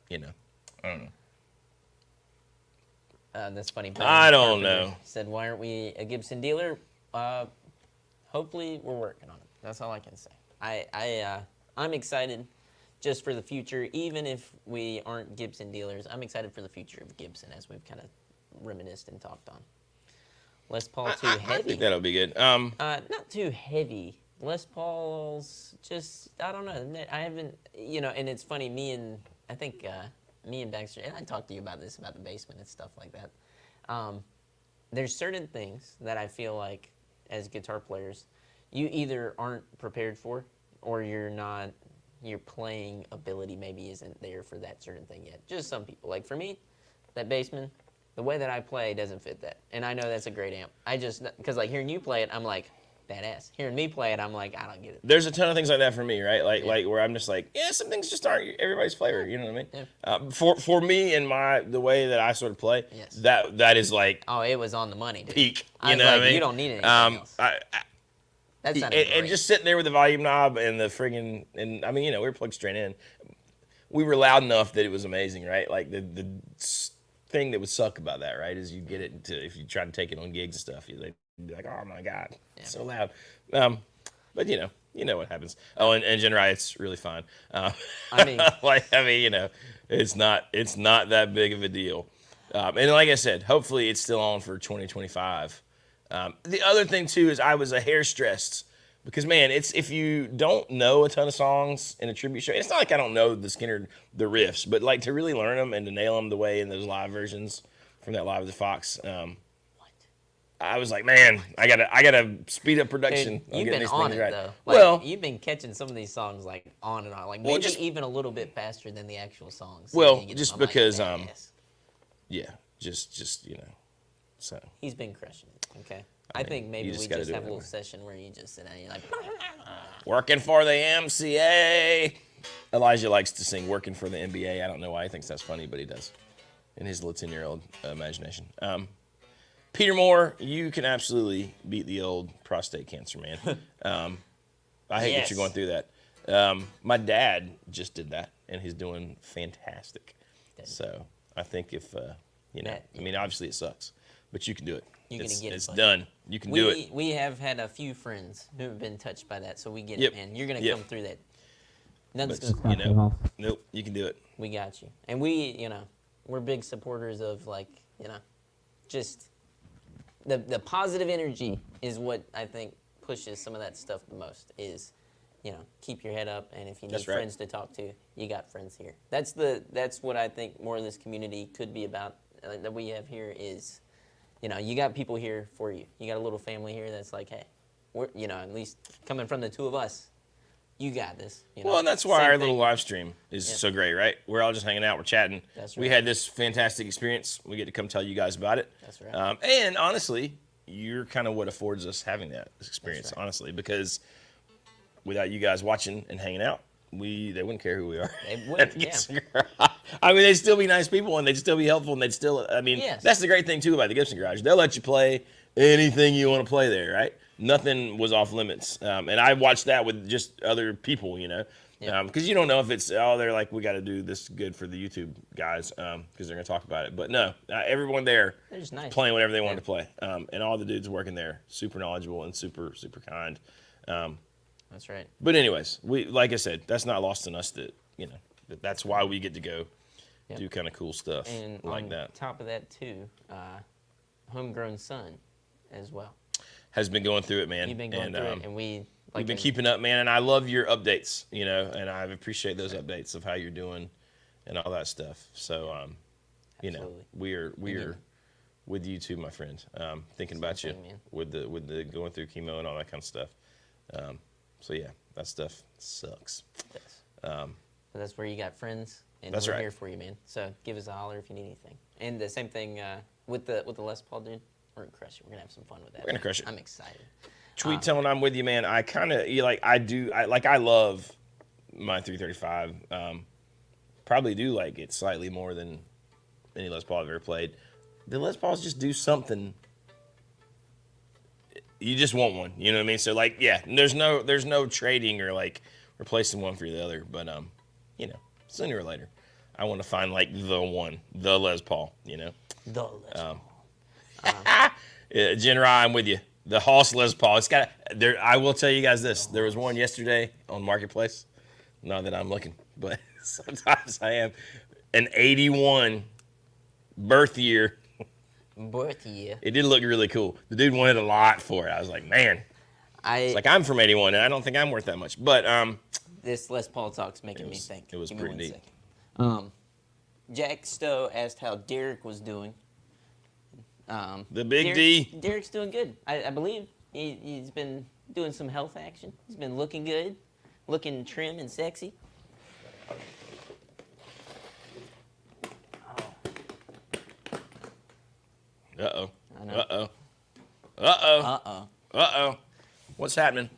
I don't know. That's funny. I don't know. Said, why aren't we a Gibson dealer? Hopefully, we're working on it. That's all I can say. I'm excited just for the future. Even if we aren't Gibson dealers, I'm excited for the future of Gibson, as we've kind of reminisced and talked on. Les Paul too heavy. I think that'll be good. Not too heavy. Les Paul's just, I don't know. I haven't, and it's funny, me and Baxter, and I talked to you about this, about the basement and stuff like that. There's certain things that I feel like as guitar players, you either aren't prepared for, or your playing ability maybe isn't there for that certain thing yet. Just some people. Like for me, that Bassman, the way that I play doesn't fit that. And I know that's a great amp. Because like hearing you play it, I'm like, badass. Hearing me play it, I'm like, I don't get it. There's a ton of things like that for me, right? Like where I'm just like, some things just aren't everybody's flavor. You know what I mean? Yeah. For me and the way that I sort of play, yes. that is like it was on the money, dude. Peak. You know what I mean? You don't need anything else. That's and just sitting there with the volume knob and the friggin' and I mean, we were plugged straight in. We were loud enough that it was amazing, right? Like the thing that would suck about that, right, is you get it if you try to take it on gigs and stuff, you'd be like, oh my god, it's so loud. But you know what happens. Oh, and Jen Riot's really fine. It's not that big of a deal. And like I said, hopefully it's still on for 2025. The other thing too is I was a hair stressed because man, it's if you don't know a ton of songs in a tribute show, it's not like I don't know the riffs, but like to really learn them and to nail them the way in those live versions from that Live at the Fox. I was like, man, I gotta speed up production. Dude, on you've getting been these on things it right. though. Like, Well, you've been catching some of these songs like on and on, like Well, maybe just- even a little bit faster than the actual songs. Well, You get just them. I'm like, because badass. yeah, just so He's been crushing it. Okay. I think you maybe just we gotta just do have it a little that session where you just sit down and you're like, working for the MCA. Elijah likes to sing "Working for the NBA." I don't know why he thinks that's funny, but he does in his little 10-year-old imagination. Peter Moore, you can absolutely beat the old prostate cancer, man. I hate that you're going Yes. through that. My dad just did that, and he's doing fantastic. So I think if That- I mean, obviously it sucks, but you can do it. You're gonna get it, It's buddy. done. You can do it. We have had a few friends who have been touched by that, so we get Yep. it, man. You're gonna Yep. come through that. Nothing's But, gonna stop you. nope, you can do it. We got you. And we, we're big supporters of just the positive energy is what I think pushes some of that stuff the most is, keep your head up, and if you need That's right. friends to talk to, you got friends here. That's what I think more of this community could be about that we have here is, you got people here for you. You got a little family here that's like, hey, we're, at least coming from the two of us, you got this. Well, and that's why Same our thing. little live stream is so great, right? We're all just hanging out, we're chatting. That's We right. had this fantastic experience. We get to come tell you guys about it. That's right. And honestly, you're kind of what affords us having that experience, right. honestly, because without you guys watching and hanging out, they wouldn't care who we are. They At wouldn't, the yeah. Gibson Garage. I mean, they'd still be nice people, and they'd still be helpful, and they'd still, Yes. that's the great thing, too, about the Gibson Garage. They'll let you play anything you want to play there, right? Nothing was off limits. And I watched that with just other people, Yeah. because you don't know if it's, they're like, we got to do this good for the YouTube guys because they're going to talk about it. But no, everyone there They're just nice. playing whatever they wanted Yeah. to play. And all the dudes working there, super knowledgeable and super, super kind. That's right. But anyways, like I said, that's not lost on us that, that's why we get to go Yep. do kind of cool stuff And like on that. top of that, too, homegrown son as well. Has been going through it, man. You've been going through it, and we've been keeping up, man, and I love your updates, and I appreciate those updates of how you're doing and all that stuff. So, Absolutely. we are with you too, my friend. Thinking about you thing, man. with the going through chemo and all that kind of stuff. So yeah, that stuff sucks. But that's where you got friends, and That's we're right. here for you, man. So give us a holler if you need anything. And the same thing with the Les Paul, dude. We're gonna crush it. We're gonna have some fun with that. We're gonna man. crush it. I'm excited. Tweet telling I'm with you, man. I kind of I love my 335. Probably do like it slightly more than any Les Paul I've ever played. The Les Pauls just do something. You just want one, you know what I mean? So like, yeah, there's no trading or like replacing one for the other, but sooner or later, I want to find like the one, the Les Paul, The Les Paul. Yeah, Jen Rye, I'm with you. The Hoss Les Paul. It's got there. I will tell you guys this. There was one yesterday on Marketplace. Not that I'm looking, but sometimes I am. An 81 birth year. Birth year. It did look really cool. The dude wanted a lot for it. I was like, man. It's like I'm from 81 and I don't think I'm worth that much. But This Les Paul talk's making me was- think. it was Give me pretty one neat. second. Jack Stowe asked how Derek was doing. The big D. Derek's doing good. I believe he's been doing some health action. He's been looking good, looking trim and sexy. Uh-oh. I know. Uh-oh. Uh-oh. Uh-oh. Uh-oh. What's happening?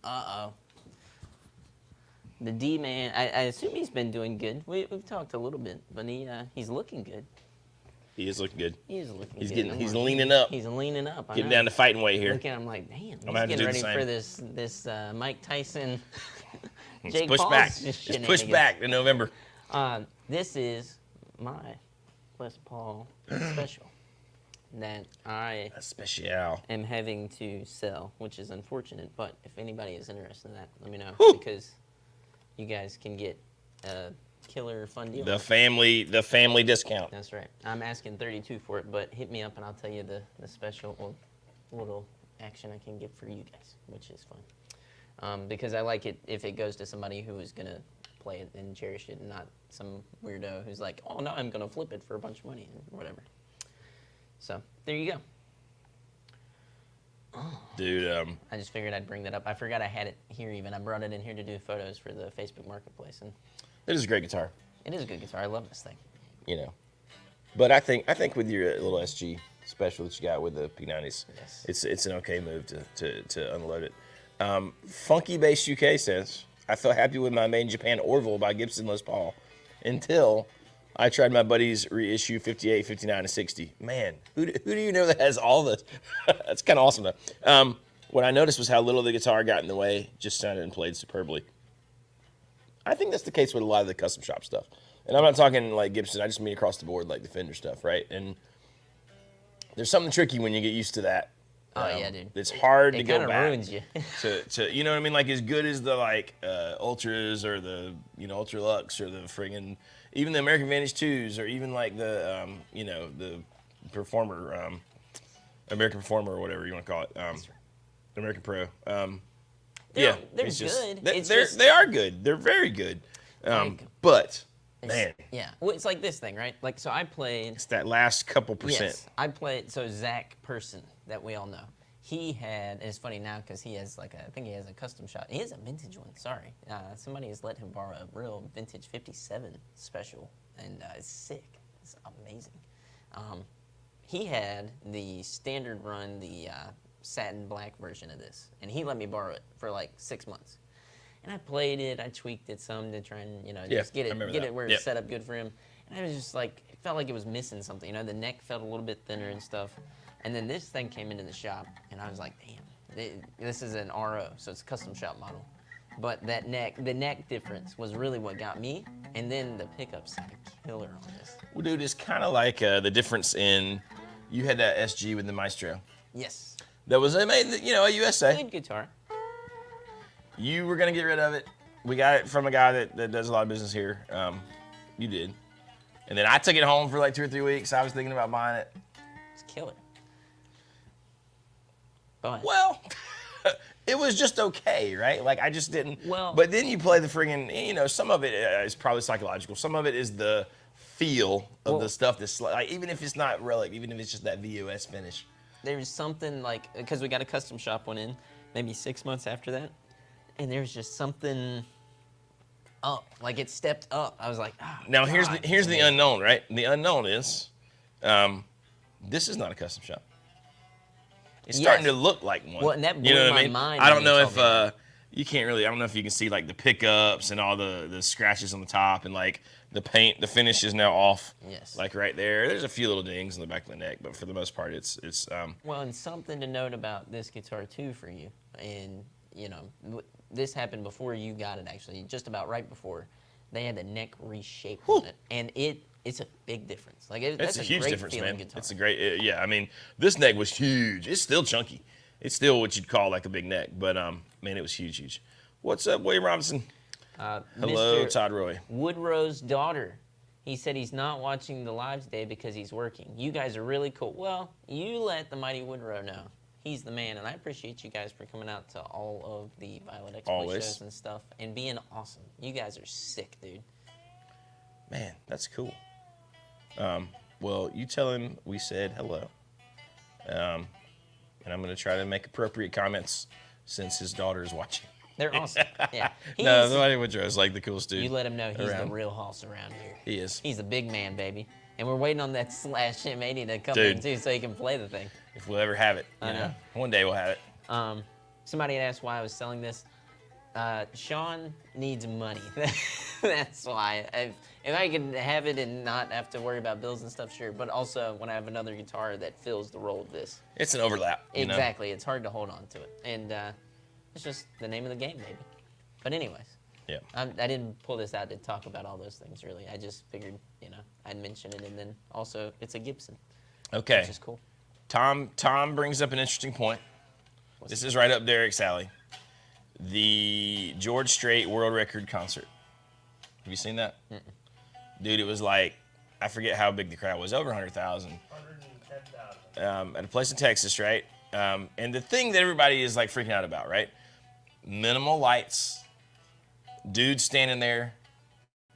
Uh-oh. The D-man, I assume he's been doing good. We've talked a little bit, but he's looking good. He is looking good. He is looking He's good. getting. I'm He's like, leaning up. He's leaning up. I Getting know. down to fighting weight here. Looking at him like, damn, he's gonna have to getting do the ready for same. this Mike Tyson, It's Jake pushed Paul's back. It's pushed shenanigans. back to November. This is my Les Paul special that I A special. am having to sell, which is unfortunate. But if anybody is interested in that, let me know Whew. because you guys can get a killer fun deal. The family discount. That's right. I'm asking 32 for it, but hit me up and I'll tell you the special little action I can get for you guys, which is fun. Because I like it if it goes to somebody who is gonna play it and cherish it, and not some weirdo who's like, oh no, I'm gonna flip it for a bunch of money or whatever. So there you go. Dude, I just figured I'd bring that up. I forgot I had it here even. I brought it in here to do photos for the Facebook Marketplace, and it is a great guitar, it is a good guitar. I love this thing. you know. But I think with your little SG special that you got with the P90s, Yes. it's an okay move to unload it. Funky Bass UK says, I felt happy with my Made in Japan Orville by Gibson Les Paul until I tried my buddy's reissue 58, 59, and 60. Man, who do you know that has all this? That's kind of awesome, though. What I noticed was how little the guitar got in the way, just sounded and played superbly. I think that's the case with a lot of the custom shop stuff. And I'm not talking like Gibson, I just mean across the board, like the Fender stuff, right? And there's something tricky when you get used to that. Oh yeah, dude. It's hard to It go kind of back ruins you. to you know what I mean? Like as good as the like Ultras or the Ultra Lux or the friggin' even the American Vantage 2s or even like the the Performer American Performer or whatever you want to call it American Pro. They're it's just, good. They are good. They're very good. But man, yeah. Well, it's like this thing, right? Like, so I played. it's that last couple percent. Yes, I played. So Zach Person, that we all know, he had. And it's funny now because he has like I think he has a custom shot. He has a vintage one. Sorry, somebody has let him borrow a real vintage '57 special, and it's sick. It's amazing. He had the standard run, the satin black version of this, and he let me borrow it for like 6 months. And I played it, I tweaked it some to try and just get it where it's set up good for him. And I was just like, it felt like it was missing something. The neck felt a little bit thinner and stuff. And then this thing came into the shop, and I was like, damn, this is an RO, so it's a custom shop model. But the neck difference was really what got me. And then the pickups sounded killer on this. Well, dude, it's kind of like the difference in you had that SG with the Maestro. Yes. That was made, a USA. Good guitar. You were gonna get rid of it. We got it from a guy that does a lot of business here. You did, and then I took it home for like 2 or 3 weeks. I was thinking about buying it. It's killer. But Well, it was just okay, right? Like I just didn't. Well- but then you play the friggin', some of it is probably psychological. Some of it is the feel of the stuff that's like, even if it's not relic, even if it's just that VOS finish. there's something like, because we got a custom shop one in maybe 6 months after that, and there's just something up, like it stepped up. I was like, Now here's the unknown, right? The unknown is, this is not a custom shop. It's starting to look like one. Well, and that blew you know what my I mean? mind I don't when know you if told me you can't really. I don't know if you can see like the pickups and all the scratches on the top and like the paint. The finish is now off. Yes. Like right there. There's a few little dings in the back of the neck, but for the most part, it's. Well, and something to note about this guitar too for you, and this happened before you got it actually, just about right before. They had the neck reshaped on it, and it's a big difference. Like It's a huge great difference, feeling man. guitar. It's a great. Yeah, I mean, this neck was huge. It's still chunky. It's still what you'd call like a big neck, but man, it was huge. What's up, William Robinson? Hello, Mr. Todd Roy. Woodrow's daughter. He said he's not watching the live today because he's working. You guys are really cool. Well, you let the mighty Woodrow know. He's the man, and I appreciate you guys for coming out to all of the Violet Exploit Always. shows and stuff and being awesome. You guys are sick, dude. Man, that's cool. Well, you tell him we said hello. And I'm going to try to make appropriate comments since his daughter is watching. They're awesome. Yeah. No, nobody Woodrow is like the coolest dude. You let him know he's around. the real hoss around here. He is. He's a big man, baby. And we're waiting on that Slash M80 to come Dude. in, too, so he can play the thing. If we'll ever have it. I know. One day we'll have it. Somebody had asked why I was selling this. Sean needs money. That's why. If I could have it and not have to worry about bills and stuff, sure. But also, when I have another guitar that fills the role of this. It's an overlap. You know? Exactly. It's hard to hold on to it. And it's just the name of the game, baby. But anyways. Yeah. I didn't pull this out to talk about all those things, really. I just figured, I'd mention it. And then also, it's a Gibson. Okay. Which is cool. Tom brings up an interesting point. This is right up Derek's alley. The George Strait World Record concert. Have you seen that? Mm-mm. Dude, it was like, I forget how big the crowd was, over 100,000. 110,000. At a place in Texas, right? And the thing that everybody is like freaking out about, right? Minimal lights, dude standing there,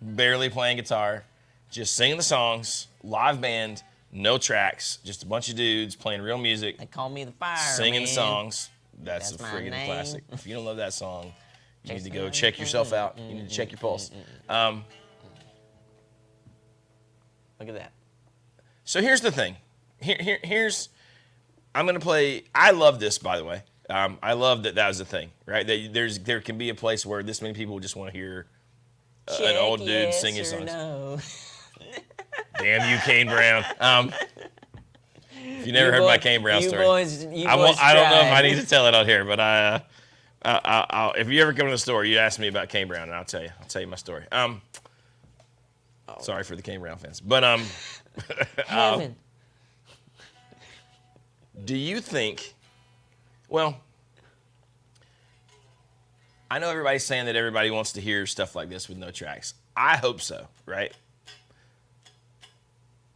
barely playing guitar, just singing the songs, live band, no tracks, just a bunch of dudes playing real music, They call me the fire singing man. songs. That's a That's my friggin' name. classic. If you don't love that song, you need to Jason go Lane. check yourself out. You need to check your pulse. Look at that. So here's the thing. Here's I'm gonna play. I love this, by the way. I love that was the thing, right? That there can be a place where this many people just want to hear an old dude yes sing his or songs. No. Damn you, Kane Brown. If you never heard my Kane Brown story, I don't know if I need to tell it out here, but I'll, if you ever come to the store, you ask me about Kane Brown, and I'll tell you my story. Sorry for the Kane Brown fans, but Heaven. do you think? Well, I know everybody's saying that everybody wants to hear stuff like this with no tracks. I hope so, right?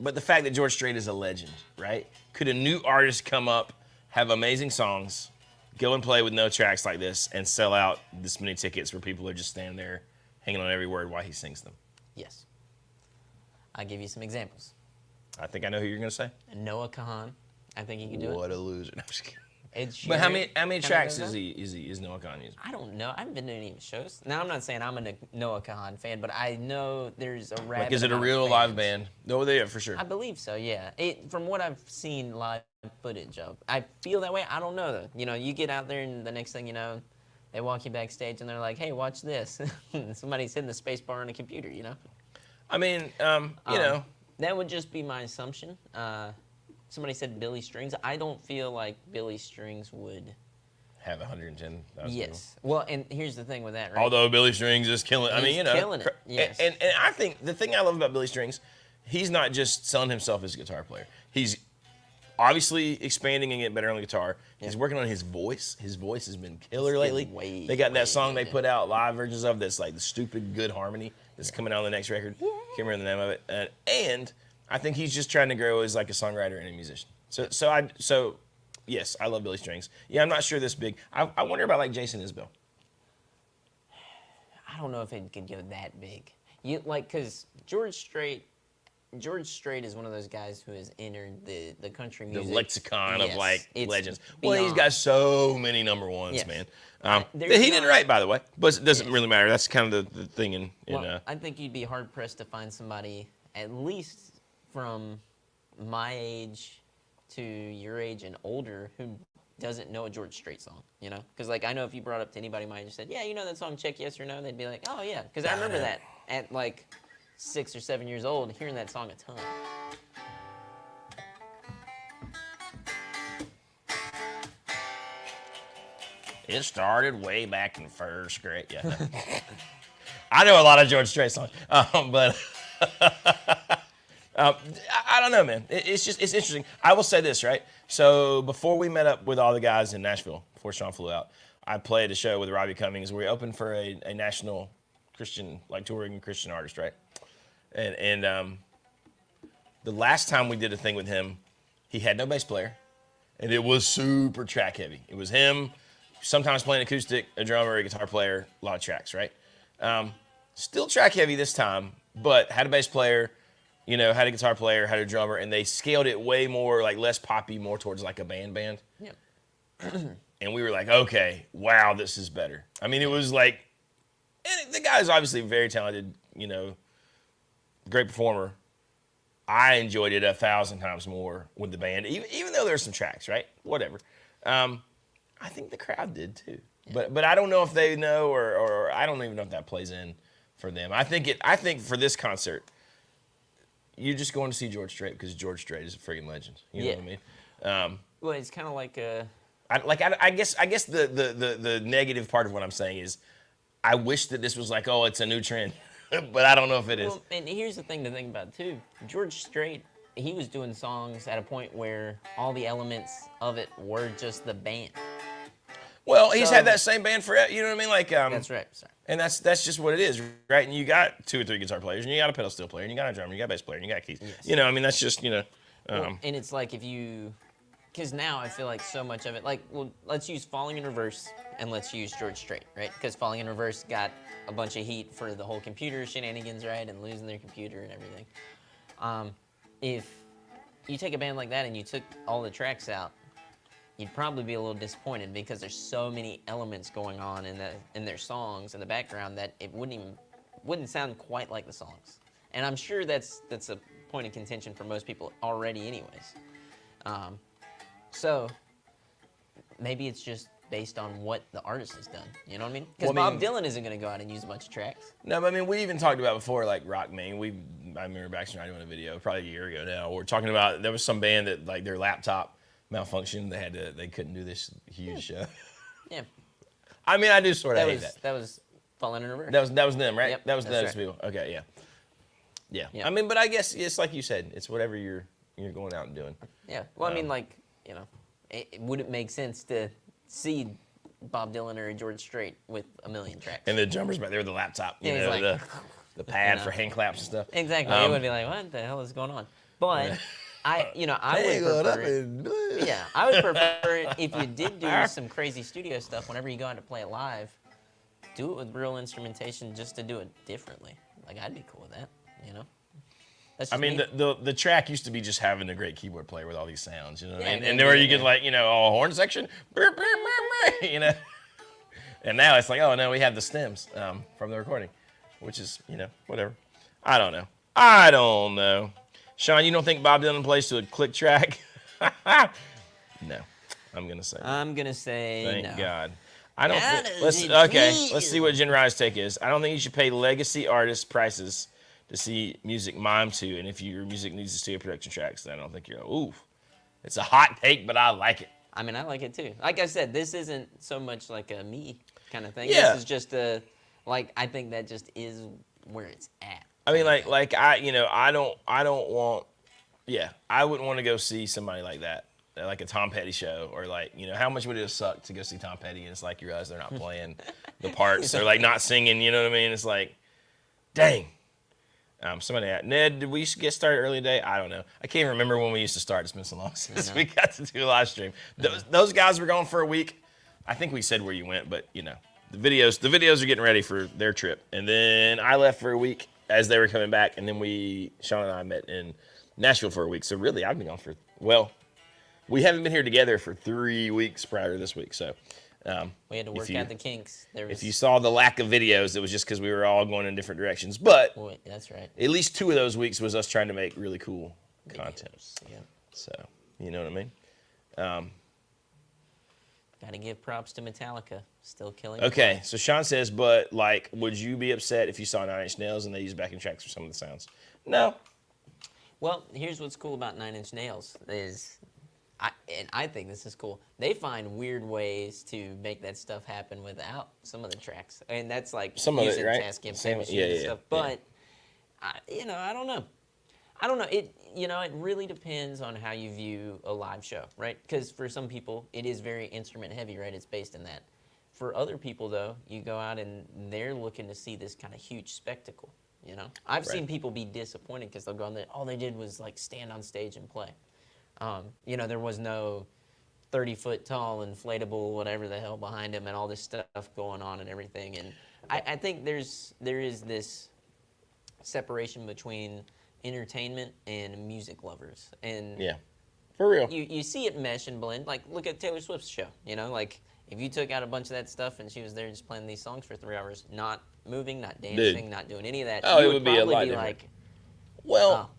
But the fact that George Strait is a legend, right? Could a new artist come up, have amazing songs, go and play with no tracks like this, and sell out this many tickets where people are just standing there hanging on every word while he sings them? Yes. I'll give you some examples. I think I know who you're going to say. Noah Kahan. I think he could do it. What a loser. No, I'm just kidding. Ed Sheeran. But how many Kinda tracks does is Noah Kahan using? I don't know. I haven't been to any shows. Now, I'm not saying I'm a Noah Kahan fan, but I know there's a rabid Like, is it a amount of real live fans. band? No, they for sure. I believe so, yeah. From what I've seen live footage of, I feel that way. I don't know, though. You know, you get out there, and the next thing you know, they walk you backstage, and they're like, hey, watch this. Somebody's hitting the space bar on a computer, you know? I mean, you know. That would just be my assumption. Somebody said Billy Strings. I don't feel like Billy Strings would. Have 110,000 Yes. Well, and here's the thing with that, right? Although Billy Strings is killing, I mean, you know, killing it, yes. and I think the thing I love about Billy Strings, he's not just selling himself as a guitar player. He's obviously expanding and getting better on the guitar. He's working on his voice. His voice has been killer lately. They got that song they put out live versions of that's like the stupid good harmony that's coming out on the next record. Can't remember the name of it. And I think he's just trying to grow as like a songwriter and a musician. So yes, I love Billy Strings. Yeah, I'm not sure this big. I wonder about like Jason Isbell. I don't know if it could go that big. Because George Strait is one of those guys who has entered the country The music. lexicon of like it's legends. Well, he's beyond. got so many number ones, Yes. man. There's That he didn't not- write, by the way, but it doesn't Yes. really matter. That's kind of the thing in Well, I think you'd be hard pressed to find somebody at least from my age to your age and older who doesn't know a George Strait song, you know? Because, like, I know if you brought up to anybody my age and said, yeah, you know that song, Check Yes or No, they'd be like, oh, yeah. Because I remember that at, like, 6 or 7 years old, hearing that song a ton. It started way back in first grade. Yeah, I know a lot of George Strait songs, but I don't know, man. It's interesting. I will say this, right? So before we met up with all the guys in Nashville, before Sean flew out, I played a show with Robbie Cummings. We opened for a national Christian, like touring Christian artist, right? And the last time we did a thing with him, he had no bass player, and it was super track heavy. It was him, sometimes playing acoustic, a drummer, a guitar player, a lot of tracks, right? Still track heavy this time, but had a bass player, you know, had a guitar player, had a drummer, and they scaled it way more, like less poppy, more towards like a band. Yeah. And we were like, okay, wow, this is better. I mean, it was like, and the guy's obviously very talented, you know, great performer. I enjoyed it 1,000 times more with the band, even though there's some tracks, right? Whatever. I think the crowd did too. Yeah. But I don't know if they know, or I don't even know if that plays in for them. I think for this concert, you're just going to see George Strait because George Strait is a freaking legend. You know what I mean? Well, it's kind of like a. I guess the negative part of what I'm saying is, I wish that this was like, oh, it's a new trend, but I don't know if it is. Well, and here's the thing to think about too. George Strait, he was doing songs at a point where all the elements of it were just the band. Well, he's had that same band forever. You know what I mean? Like, that's right. Sorry. And that's just what it is, right? And you got 2 or 3 guitar players, and you got a pedal steel player, and you got a drummer, and you got a bass player, and you got keys. Yes. You know, I mean, that's just, you know. Well, and it's like because now I feel like so much of it, like, well, let's use Falling in Reverse and let's use George Strait, right? Because Falling in Reverse got a bunch of heat for the whole computer shenanigans, right? And losing their computer and everything. If you take a band like that and you took all the tracks out, you'd probably be a little disappointed because there's so many elements going on in their songs in the background that it wouldn't sound quite like the songs. And I'm sure that's a point of contention for most people already, anyways. So maybe it's just based on what the artist has done. You know what I mean? Because Bob Dylan isn't going to go out and use a bunch of tracks. No, but I mean, we even talked about before, like Rock Man. I remember Baxter and I doing a video probably a year ago now. We're talking about there was some band that like their laptop malfunctioned. They couldn't do this huge show. Yeah. I mean, I do sort of hate that. That was Falling in Reverse. That was them, right? Yep, that was those right. people. Okay, yeah. Yeah. Yep. I mean, but I guess it's like you said. It's whatever you're going out and doing. Yeah. Well, I mean, like, you know, it wouldn't make sense to see Bob Dylan or George Strait with a million tracks. And the drummers back there with the laptop, you know, like, the pad for hand claps and stuff. Exactly. It would be like, what the hell is going on? But I would prefer it. Yeah, I would prefer it if you did do some crazy studio stuff. Whenever you go out to play it live, do it with real instrumentation just to do it differently. Like, I'd be cool with that. You know. I mean, the track used to be just having a great keyboard player with all these sounds, you know what I mean? Yeah, And where you get like, you know, a horn section, you know. And now it's like, oh no, we have the stems from the recording, which is, you know, whatever. I don't know. Sean, you don't think Bob Dylan plays to a click track? No, I'm gonna say. I'm gonna say Thank no. God. I don't. That Let's is see what Jen Rye's take is. I don't think you should pay legacy artists prices to see music mimed to, and if your music needs to studio production tracks, then I don't think you're. Ooh, it's a hot take, but I like it. I mean, I like it too. Like I said, this isn't so much like a me kind of thing. Yeah. This is just I think that just is where it's at. I mean, like I don't want. Yeah, I wouldn't want to go see somebody like that, like a Tom Petty show, or like, you know, how much would it have sucked to go see Tom Petty and it's like you realize they're not playing the parts, they're like not singing, you know what I mean? It's like, dang. Somebody asked, Ned, did we get started early today? I don't know. I can't even remember when we used to start. It's been so long since we got to do a live stream. Those guys were gone for a week. I think we said where you went, but you know, the videos are getting ready for their trip. And then I left for a week as they were coming back, and then Sean and I met in Nashville for a week. So really, I've been gone for, well, we haven't been here together for 3 weeks prior to this week. So We had to work out the kinks. If you saw the lack of videos, it was just because we were all going in different directions. But that's right. At least 2 of those weeks was us trying to make really cool content. Yeah. So, you know what I mean? Got to give props to Metallica. Still killing. Okay, so Sean says, but like, would you be upset if you saw 9 Inch Nails and they used backing tracks for some of the sounds? No. Well, here's what's cool about 9 Inch Nails is, I think this is cool. They find weird ways to make that stuff happen without some of the tracks, and that's like some using of it, right? Tascam and stuff. But I don't know. It really depends on how you view a live show, right? Because for some people, it is very instrument heavy, right? It's based in that. For other people, though, you go out and they're looking to see this kind of huge spectacle. You know, I've seen people be disappointed because they'll go on there. All they did was like stand on stage and play. There was no 30-foot tall inflatable whatever the hell behind him and all this stuff going on and everything. And I think there is this separation between entertainment and music lovers. And yeah, for real. You see it mesh and blend. Like, look at Taylor Swift's show. You know, like if you took out a bunch of that stuff and she was there just playing these songs for 3 hours, not moving, not dancing, not doing any of that, oh, you it would be a lot different. Like, well,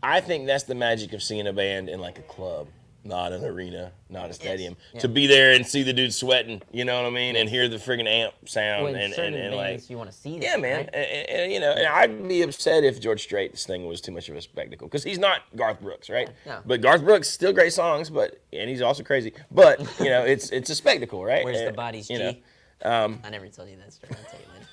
I think that's the magic of seeing a band in like a club, not an arena, not a stadium. Yes. Yeah. To be there and see the dude sweating, you know what I mean, and hear the friggin' amp sound, and like, you want to see that. Yeah, man, right? and I'd be upset if George Strait's thing was too much of a spectacle, because he's not Garth Brooks, right? No. But Garth Brooks still great songs, and he's also crazy. But it's a spectacle, right? Where's the body's G? I never told you that story. I'll tell you later.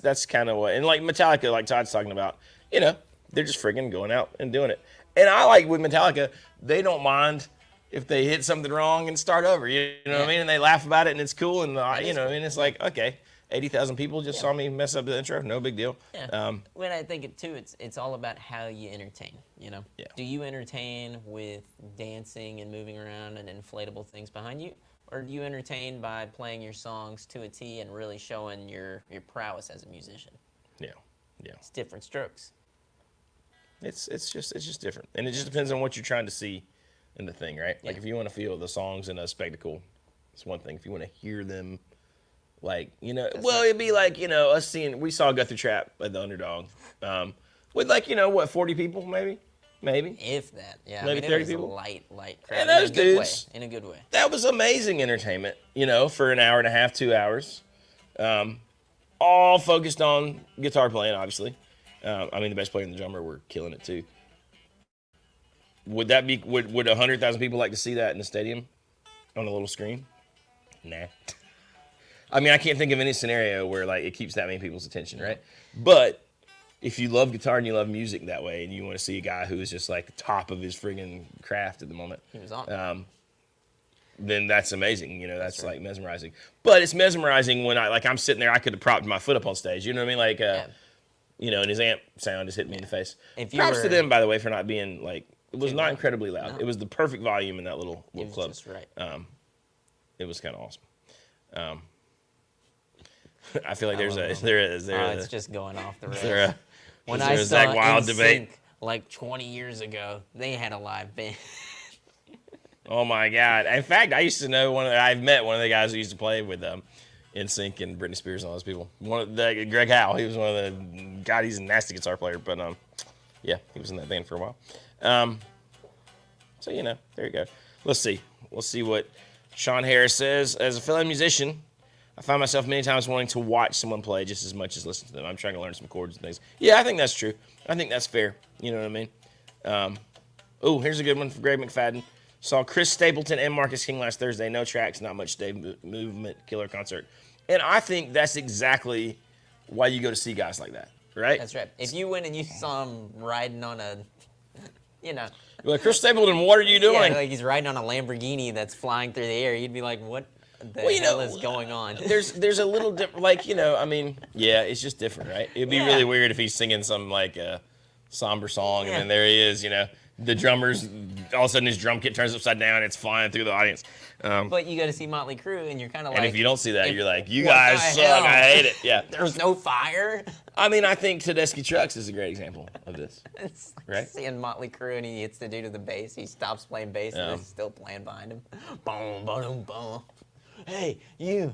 That's kind of what, and like Metallica, like Todd's talking about, they're just friggin' going out and doing it. And I like with Metallica, they don't mind if they hit something wrong and start over, you know what I mean? And they laugh about it and it's cool, and and it's like, okay, 80,000 people just saw me mess up the intro, no big deal. Yeah. When I think it too, it's all about how you entertain, Yeah. Do you entertain with dancing and moving around and inflatable things behind you? Or do you entertain by playing your songs to a T and really showing your prowess as a musician? Yeah. It's different strokes. It's just different, and it just depends on what you're trying to see in the thing, right? Like Yeah. if you want to feel the songs in a spectacle, it's one thing. If you want to hear them, like it'd be like us seeing we saw Guthrie Trapp at the Underdog, with like 40 people maybe. If that, yeah. Maybe I mean, 30 it was people. a light crowd. And those in a good dudes- way. In a good way. That was amazing entertainment, for an hour and a half, 2 hours, all focused on guitar playing, obviously. I mean, the bass player and the drummer were killing it too. Would 100,000 people like to see that in the stadium on a little screen? Nah. I mean, I can't think of any scenario where like it keeps that many people's attention, right? But if you love guitar and you love music that way, and you want to see a guy who is just like the top of his friggin' craft at the moment, He was on. then that's amazing. That's right. like mesmerizing. But it's mesmerizing when I'm sitting there, I could have propped my foot up on stage. You know what I mean? Like, and his amp sound just hit me in the face. If you Props to were- them, by the way, for not being like, it was Too not loud. incredibly loud. No. It was the perfect volume in that little It was club. just right. It was kind of awesome. I feel like love it's just going off the rails. there a When is I there a saw Zakk Wylde NSYNC, debate? like 20 years ago, they had a live band. Oh my God! In fact, I used to know I've met one of the guys who used to play with NSYNC and Britney Spears and all those people. Greg Howe. He was one of the God. He's a nasty guitar player, but yeah, he was in that band for a while. So there you go. Let's see. We'll see what Sean Harris says. As a fellow musician, I find myself many times wanting to watch someone play just as much as listen to them. I'm trying to learn some chords and things. Yeah, I think that's true. I think that's fair. You know what I mean? Here's a good one from Greg McFadden. Saw Chris Stapleton and Marcus King last Thursday. No tracks, not much stage movement, killer concert. And I think that's exactly why you go to see guys like that, right? That's right. If you went and you saw him riding on a, You're like, Chris Stapleton, what are you doing? like he's riding on a Lamborghini that's flying through the air, you'd be like, what the Well, hell is going on? There's a little different, I mean, yeah, it's just different, right? It'd be really weird if he's singing some like somber song, and then there he is, the drummers, all of a sudden his drum kit turns upside down, it's flying through the audience. But you go to see Motley Crue, and you're kind of like, And if you don't see that, you're like, you what guys the suck, hell? I hate it. Yeah. There's no fire. I mean, I think Tedeschi Trucks is a great example of this. It's like Right? seeing Motley Crue, and he hits the dude to the bass. He stops playing bass, and they're still playing behind him. Boom, boom, boom. Hey, you.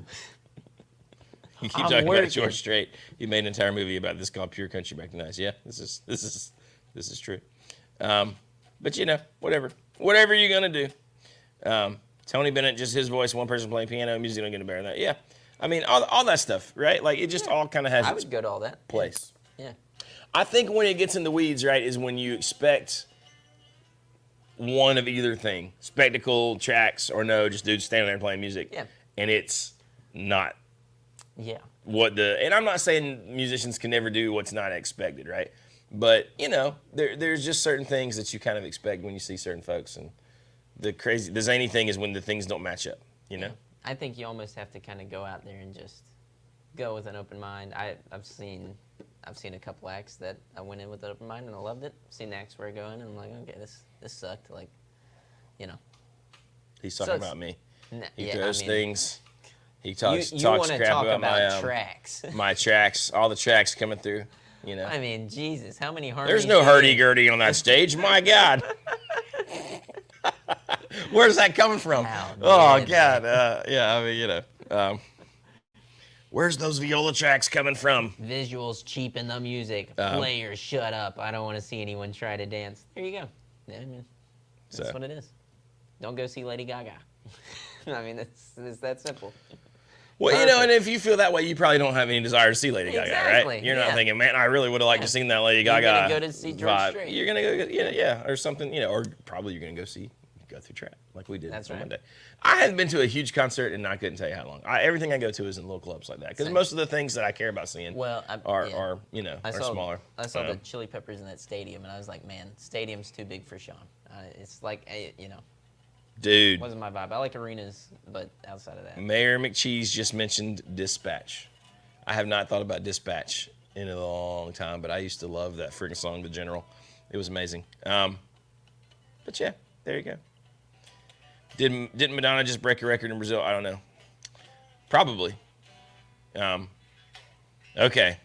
You keep I'm talking working. about George Strait. He made an entire movie about this called Pure Country Back to Nice. Yeah, this is true. But whatever you're gonna do. Tony Bennett, just his voice, one person playing piano, music don't get better than that. Yeah, I mean all that stuff, right? Like it just all kind of has I its would go to all that. place. Yeah. I think when it gets in the weeds, right, is when you expect one of either thing: spectacle, tracks, or no, just dudes standing there playing music. Yeah. And it's not Yeah. and I'm not saying musicians can never do what's not expected, right? But there's just certain things that you kind of expect when you see certain folks, and the zany thing is when the things don't match up, I think you almost have to kind of go out there and just go with an open mind. I've seen a couple acts that I went in with an open mind and I loved it. Seen acts where I go in and I'm like, okay, this sucked. Like, He's talking about me. He yeah, throws I mean, things. He You talks want to crap talk about my tracks. my tracks, all the tracks coming through. I mean, Jesus, how many harmonies? There's no hurdy-gurdy on that stage. My God. Where's that coming from? Oh, man. God. Yeah, I mean, where's those viola tracks coming from? Visuals cheapen the music. Players, shut up. I don't want to see anyone try to dance. There you go. Yeah, I mean, that's what it is. Don't go see Lady Gaga. I mean, it's that simple. Well, Perfect. and if you feel that way, you probably don't have any desire to see Lady Gaga, Exactly, right? You're not yeah. thinking, man, I really would have liked to seen that Lady You're Gaga gonna go to see George vibe. Strait. You're going to go, yeah, or something, or probably you're going to go see Guthrie Trapp, like we did That's on right. Monday. I haven't been to a huge concert, and I couldn't tell you how long. Everything I go to is in little clubs like that, because Same. most of the things that I care about seeing Well, are I are saw, smaller. I saw the Chili Peppers in that stadium, and I was like, man, stadium's too big for Sean. It's like, Dude, wasn't my vibe. I like arenas, but outside of that. Mayor McCheese just mentioned Dispatch. I have not thought about Dispatch in a long time, but I used to love that freaking song, The General. It was amazing. But yeah, there you go. Didn't Madonna just break a record in Brazil? I don't know. Probably. Okay.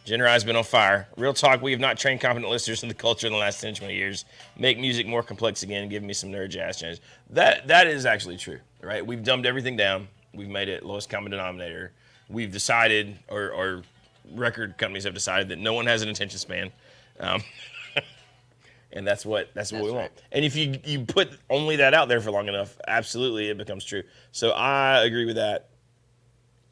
Gen I's been on fire. Real talk, we have not trained competent listeners in the culture in the last 10, 20 years. Make music more complex again, give me some nerd jazz changes. That is actually true, right? We've dumbed everything down. We've made it lowest common denominator. We've decided, or record companies have decided that no one has an attention span. And that's what we want. right. And if you put only that out there for long enough, absolutely it becomes true. So I agree with that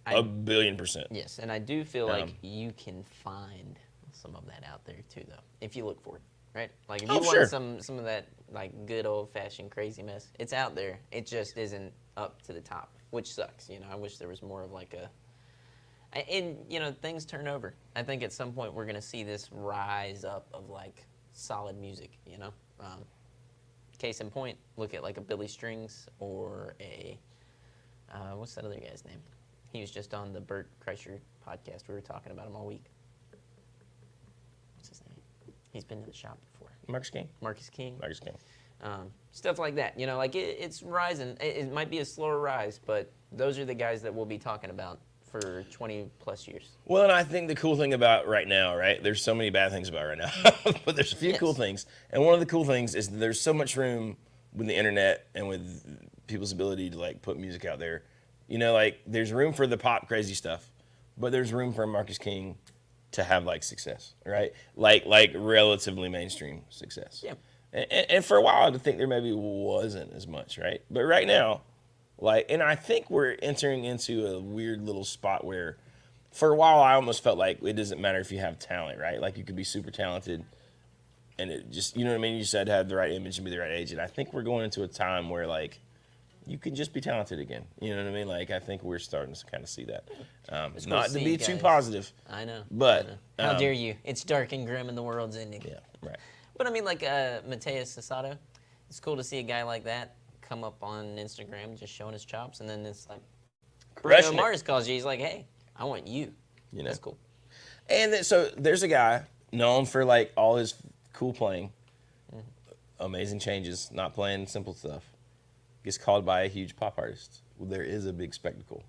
a billion %. Yes, and I do feel like you can find some of that out there too, though, if you look for it, right? Like if you want some of that like good old fashioned crazy mess, it's out there. It just isn't up to the top, which sucks. You know, I wish there was more of like a. And you know, things turn over. I think at some point we're gonna see this rise up of like solid music. You know, case in point, look at like a Billy Strings or a what's that other guy's name? He was just on the Bert Kreischer podcast. We were talking about him all week. What's his name? He's been to the shop before. Marcus King. Marcus King. Marcus King. Stuff like that. You know, like it's rising. It might be a slower rise, but those are the guys that we'll be talking about for 20 plus years. Well, and I think the cool thing about right now, right? There's so many bad things about right now, but there's a few cool things. And one of the cool things is that there's so much room with the internet and with people's ability to like put music out there. You know, like there's room for the pop crazy stuff, but there's room for Marcus King to have like success, right? Like relatively mainstream success. Yeah. And for a while, I think there maybe wasn't as much, right? But right now, like, and I think we're entering into a weird little spot where, for a while, I almost felt like it doesn't matter if you have talent, right? Like you could be super talented, and it just, you know what I mean? You just had to have the right image and be the right age. And I think we're going into a time where like you can just be talented again. You know what I mean? Like I think we're starting to kind of see that. Not to be too positive. I know. But how dare you? It's dark and grim, and the world's ending. Yeah, right. But I mean, like Mateus Sasato, it's cool to see a guy like that come up on Instagram just showing his chops, and then it's like Bruno Mars calls you. He's like, "Hey, I want you." You know, that's cool. And so there's a guy known for like all his cool playing, amazing changes, not playing simple stuff. Gets called by a huge pop artist. Well, there is a big spectacle.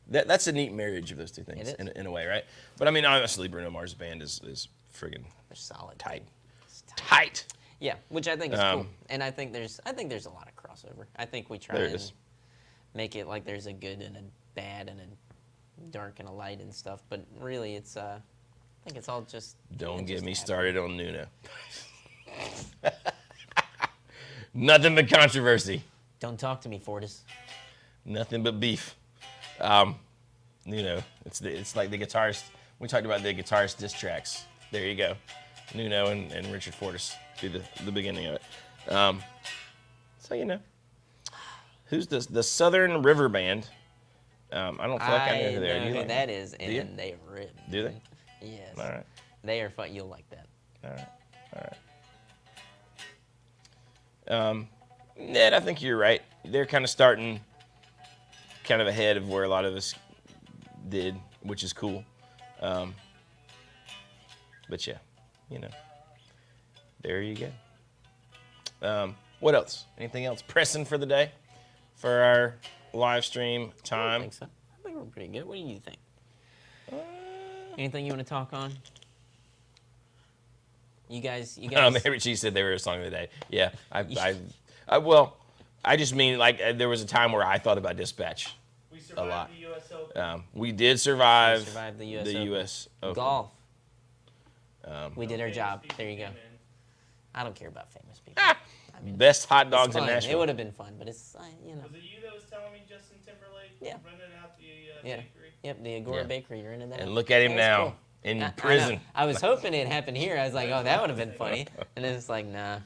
That's a neat marriage of those two things in a way, right? But I mean, honestly, Bruno Mars' band is friggin' solid, tight. Tight. Yeah, which I think is cool, and I think there's a lot of crossover. I think we try and make it like there's a good and a bad and a dark and a light and stuff, but really it's I think it's all just. Don't get me started on Nuno. Nothing but controversy. Don't talk to me, Fortis. Nothing but beef. Nuno, it's like the guitarist. We talked about the guitarist diss tracks. There you go. Nuno and Richard Fortis be the beginning of it. So you know, who's the Southern River Band? I don't feel like I know who they are. I know who like that is, and they rip. Do they? Yes. All right. They are fun. You'll like that. All right. Ned, I think you're right. They're kind of starting kind of ahead of where a lot of us did, which is cool. But yeah, you know, there you go. What else? Anything else pressing for the day for our live stream time? I don't think so. I think we're pretty good. What do you think? Anything you want to talk on? You guys. Mary Cheese said they were a song of the day. Yeah, I just mean like there was a time where I thought about Dispatch a lot. The US Open. We did survive. The US Open. Golf. We did our job. There you go. I don't care about famous people. I mean, best hot dogs in fun. Nashville. It would have been fun, but it's you know. Was it you that was telling me Justin Timberlake running out the bakery? Yep, the Agora Bakery. You're into that. And look at him now cool. in prison. I was hoping it happened here. I was like, oh, that would have been funny. And then it's like, nah.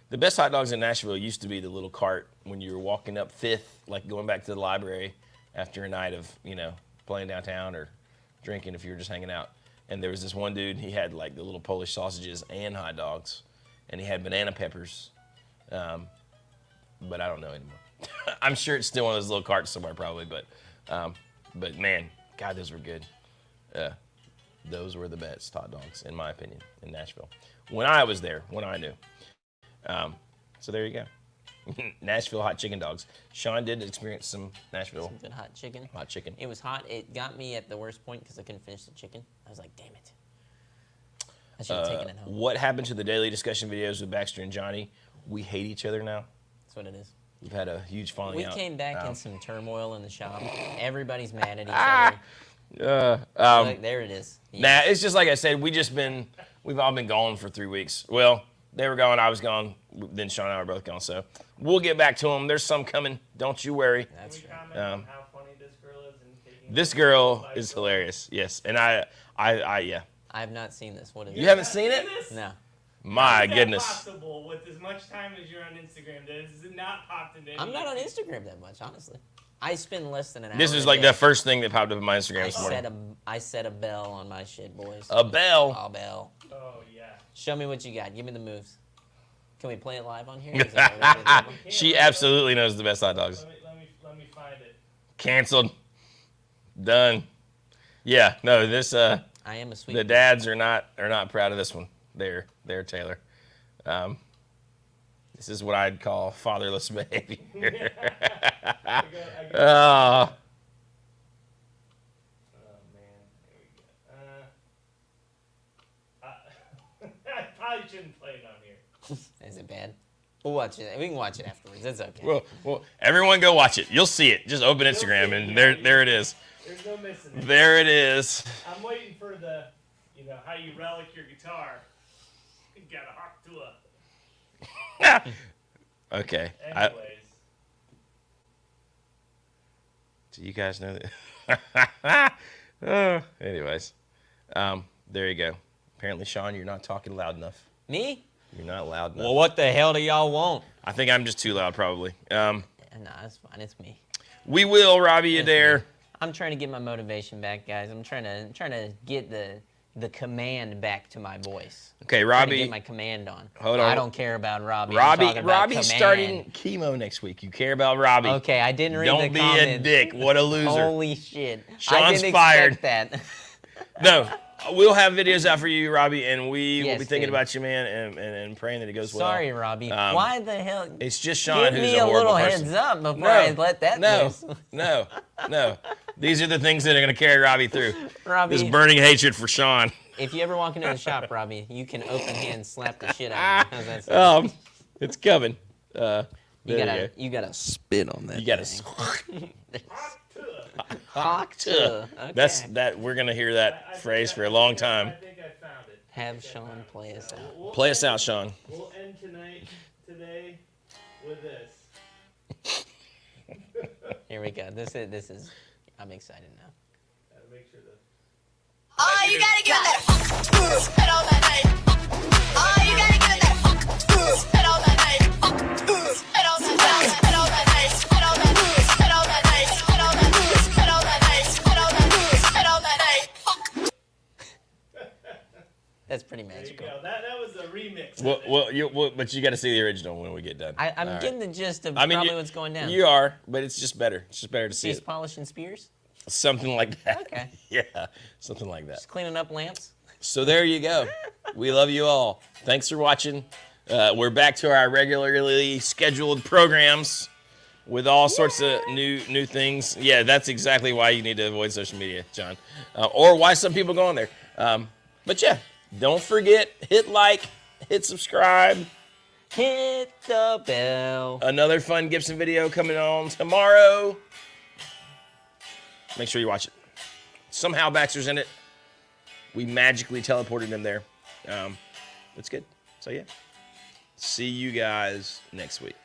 The best hot dogs in Nashville used to be the little cart when you were walking up Fifth, like going back to the library after a night of, you know, playing downtown or drinking if you were just hanging out. And there was this one dude, he had like the little Polish sausages and hot dogs, and he had banana peppers, but I don't know anymore. I'm sure it's still one of those little carts somewhere probably, but man, God, those were good. Those were the best hot dogs, in my opinion, in Nashville. When I was there, when I knew. So there you go. Nashville hot chicken dogs. Sean did experience some Nashville Some good hot chicken. hot chicken. It was hot. It got me at the worst point because I couldn't finish the chicken. I was like, damn it. I should have taken it home. What happened to the daily discussion videos with Baxter and Johnny? We hate each other now. That's what it is. We've had a huge falling We out. came back in some turmoil in the shop. Everybody's mad at each other. Look, there it is. Nah, it's just like I said. We've all been gone for 3 weeks. Well, they were gone. I was gone. Then Sean and I were both gone. So we'll get back to them. There's some coming. Don't you worry. That's Can we right. comment on how funny this girl is and taking This girl is hilarious. Yes, and I yeah. I have not seen this. What is You it? haven't seen it? this? No. My How is that goodness. possible with as much time as you're on Instagram? That is not popped into. I'm not on Instagram that much, honestly. I spend less than an hour. This is a like day. the first thing that popped up in my Instagram this morning. I set a bell on my shit, boys. A bell. A bell. Oh yeah. Show me what you got. Give me the moves. Can we play it live on here? Is that what we're doing? She absolutely knows the best hot dogs. Let me find it. Canceled. Done. Yeah. No. This. I am a sweet. The dads are not proud of this one. They're Taylor. This is what I'd call fatherless behavior. I got Oh. Oh man, there we go. I probably shouldn't play it on here. Is it bad? We'll watch it. We can watch it afterwards. It's okay. Well, everyone go watch it. You'll see it. Just open Instagram and there it is. There's no missing it. There it is. I'm waiting for the, how you relic your guitar. You gotta hawk to a. Okay. Anyways. Do you guys know that? Anyways. There you go. Apparently, Sean, you're not talking loud enough. Me? You're not loud enough. Well, what the hell do y'all want? I think I'm just too loud, probably. Nah, it's fine. It's me. We will, Robbie Adair. I'm trying to get my motivation back, guys. I'm trying to get the command back to my voice. Okay, Trying to Robbie. get my command on. Hold on. I don't care about Robbie. I'm talking about Robbie's command. starting chemo next week. You care about Robbie. Okay, I didn't read the Don't be comments. a dick. What a loser. Holy shit. I Sean's didn't fired. expect that. No, we'll have videos out for you, Robbie, and we will Yes, be thinking dude. about you, man, and praying that it goes well. Sorry, Robbie. Why the hell? It's just Sean Give who's me a a horrible little person. heads up before I let that loose. No. These are the things that are going to carry Robbie through. Robbie, This burning hatred for Sean. if you ever walk into the shop, Robbie, you can open hand slap the shit out of me. How's that sound? It's coming. You gotta spin on that. You got to. Hawk to a. Okay. That. We're going to hear that phrase for a long time. I think I found it. Have Sean play us out. Play us out, Sean. We'll end today with this. Here we go. This is. I'm excited now. Gotta make sure that. Oh, you gotta give it that funk, spit on that night. Oh, you gotta give it that funk, spit on that night. Spit on that night, spit on that night, spit on that night, spit on that night, spit on that night, spit on that night, spit on that night, spit on that night. Funk. That's pretty There you magical. go. That was a remix. But you got to see the original when we get done. I'm All getting right. the gist of I mean, probably what's going down. You are, but it's just better. It's just better to see He's it. polishing spears, Something like that. Okay. Yeah, something like that. just cleaning up lamps. So there you go. We love you all. Thanks for watching. We're back to our regularly scheduled programs with all sorts of new things. Yeah, that's exactly why you need to avoid social media, John, or why some people go on there. But yeah, don't forget, hit like, hit subscribe. Hit the bell. Another fun Gibson video coming on tomorrow. Make sure you watch it. Somehow Baxter's in it. We magically teleported him there. That's good. So yeah. See you guys next week.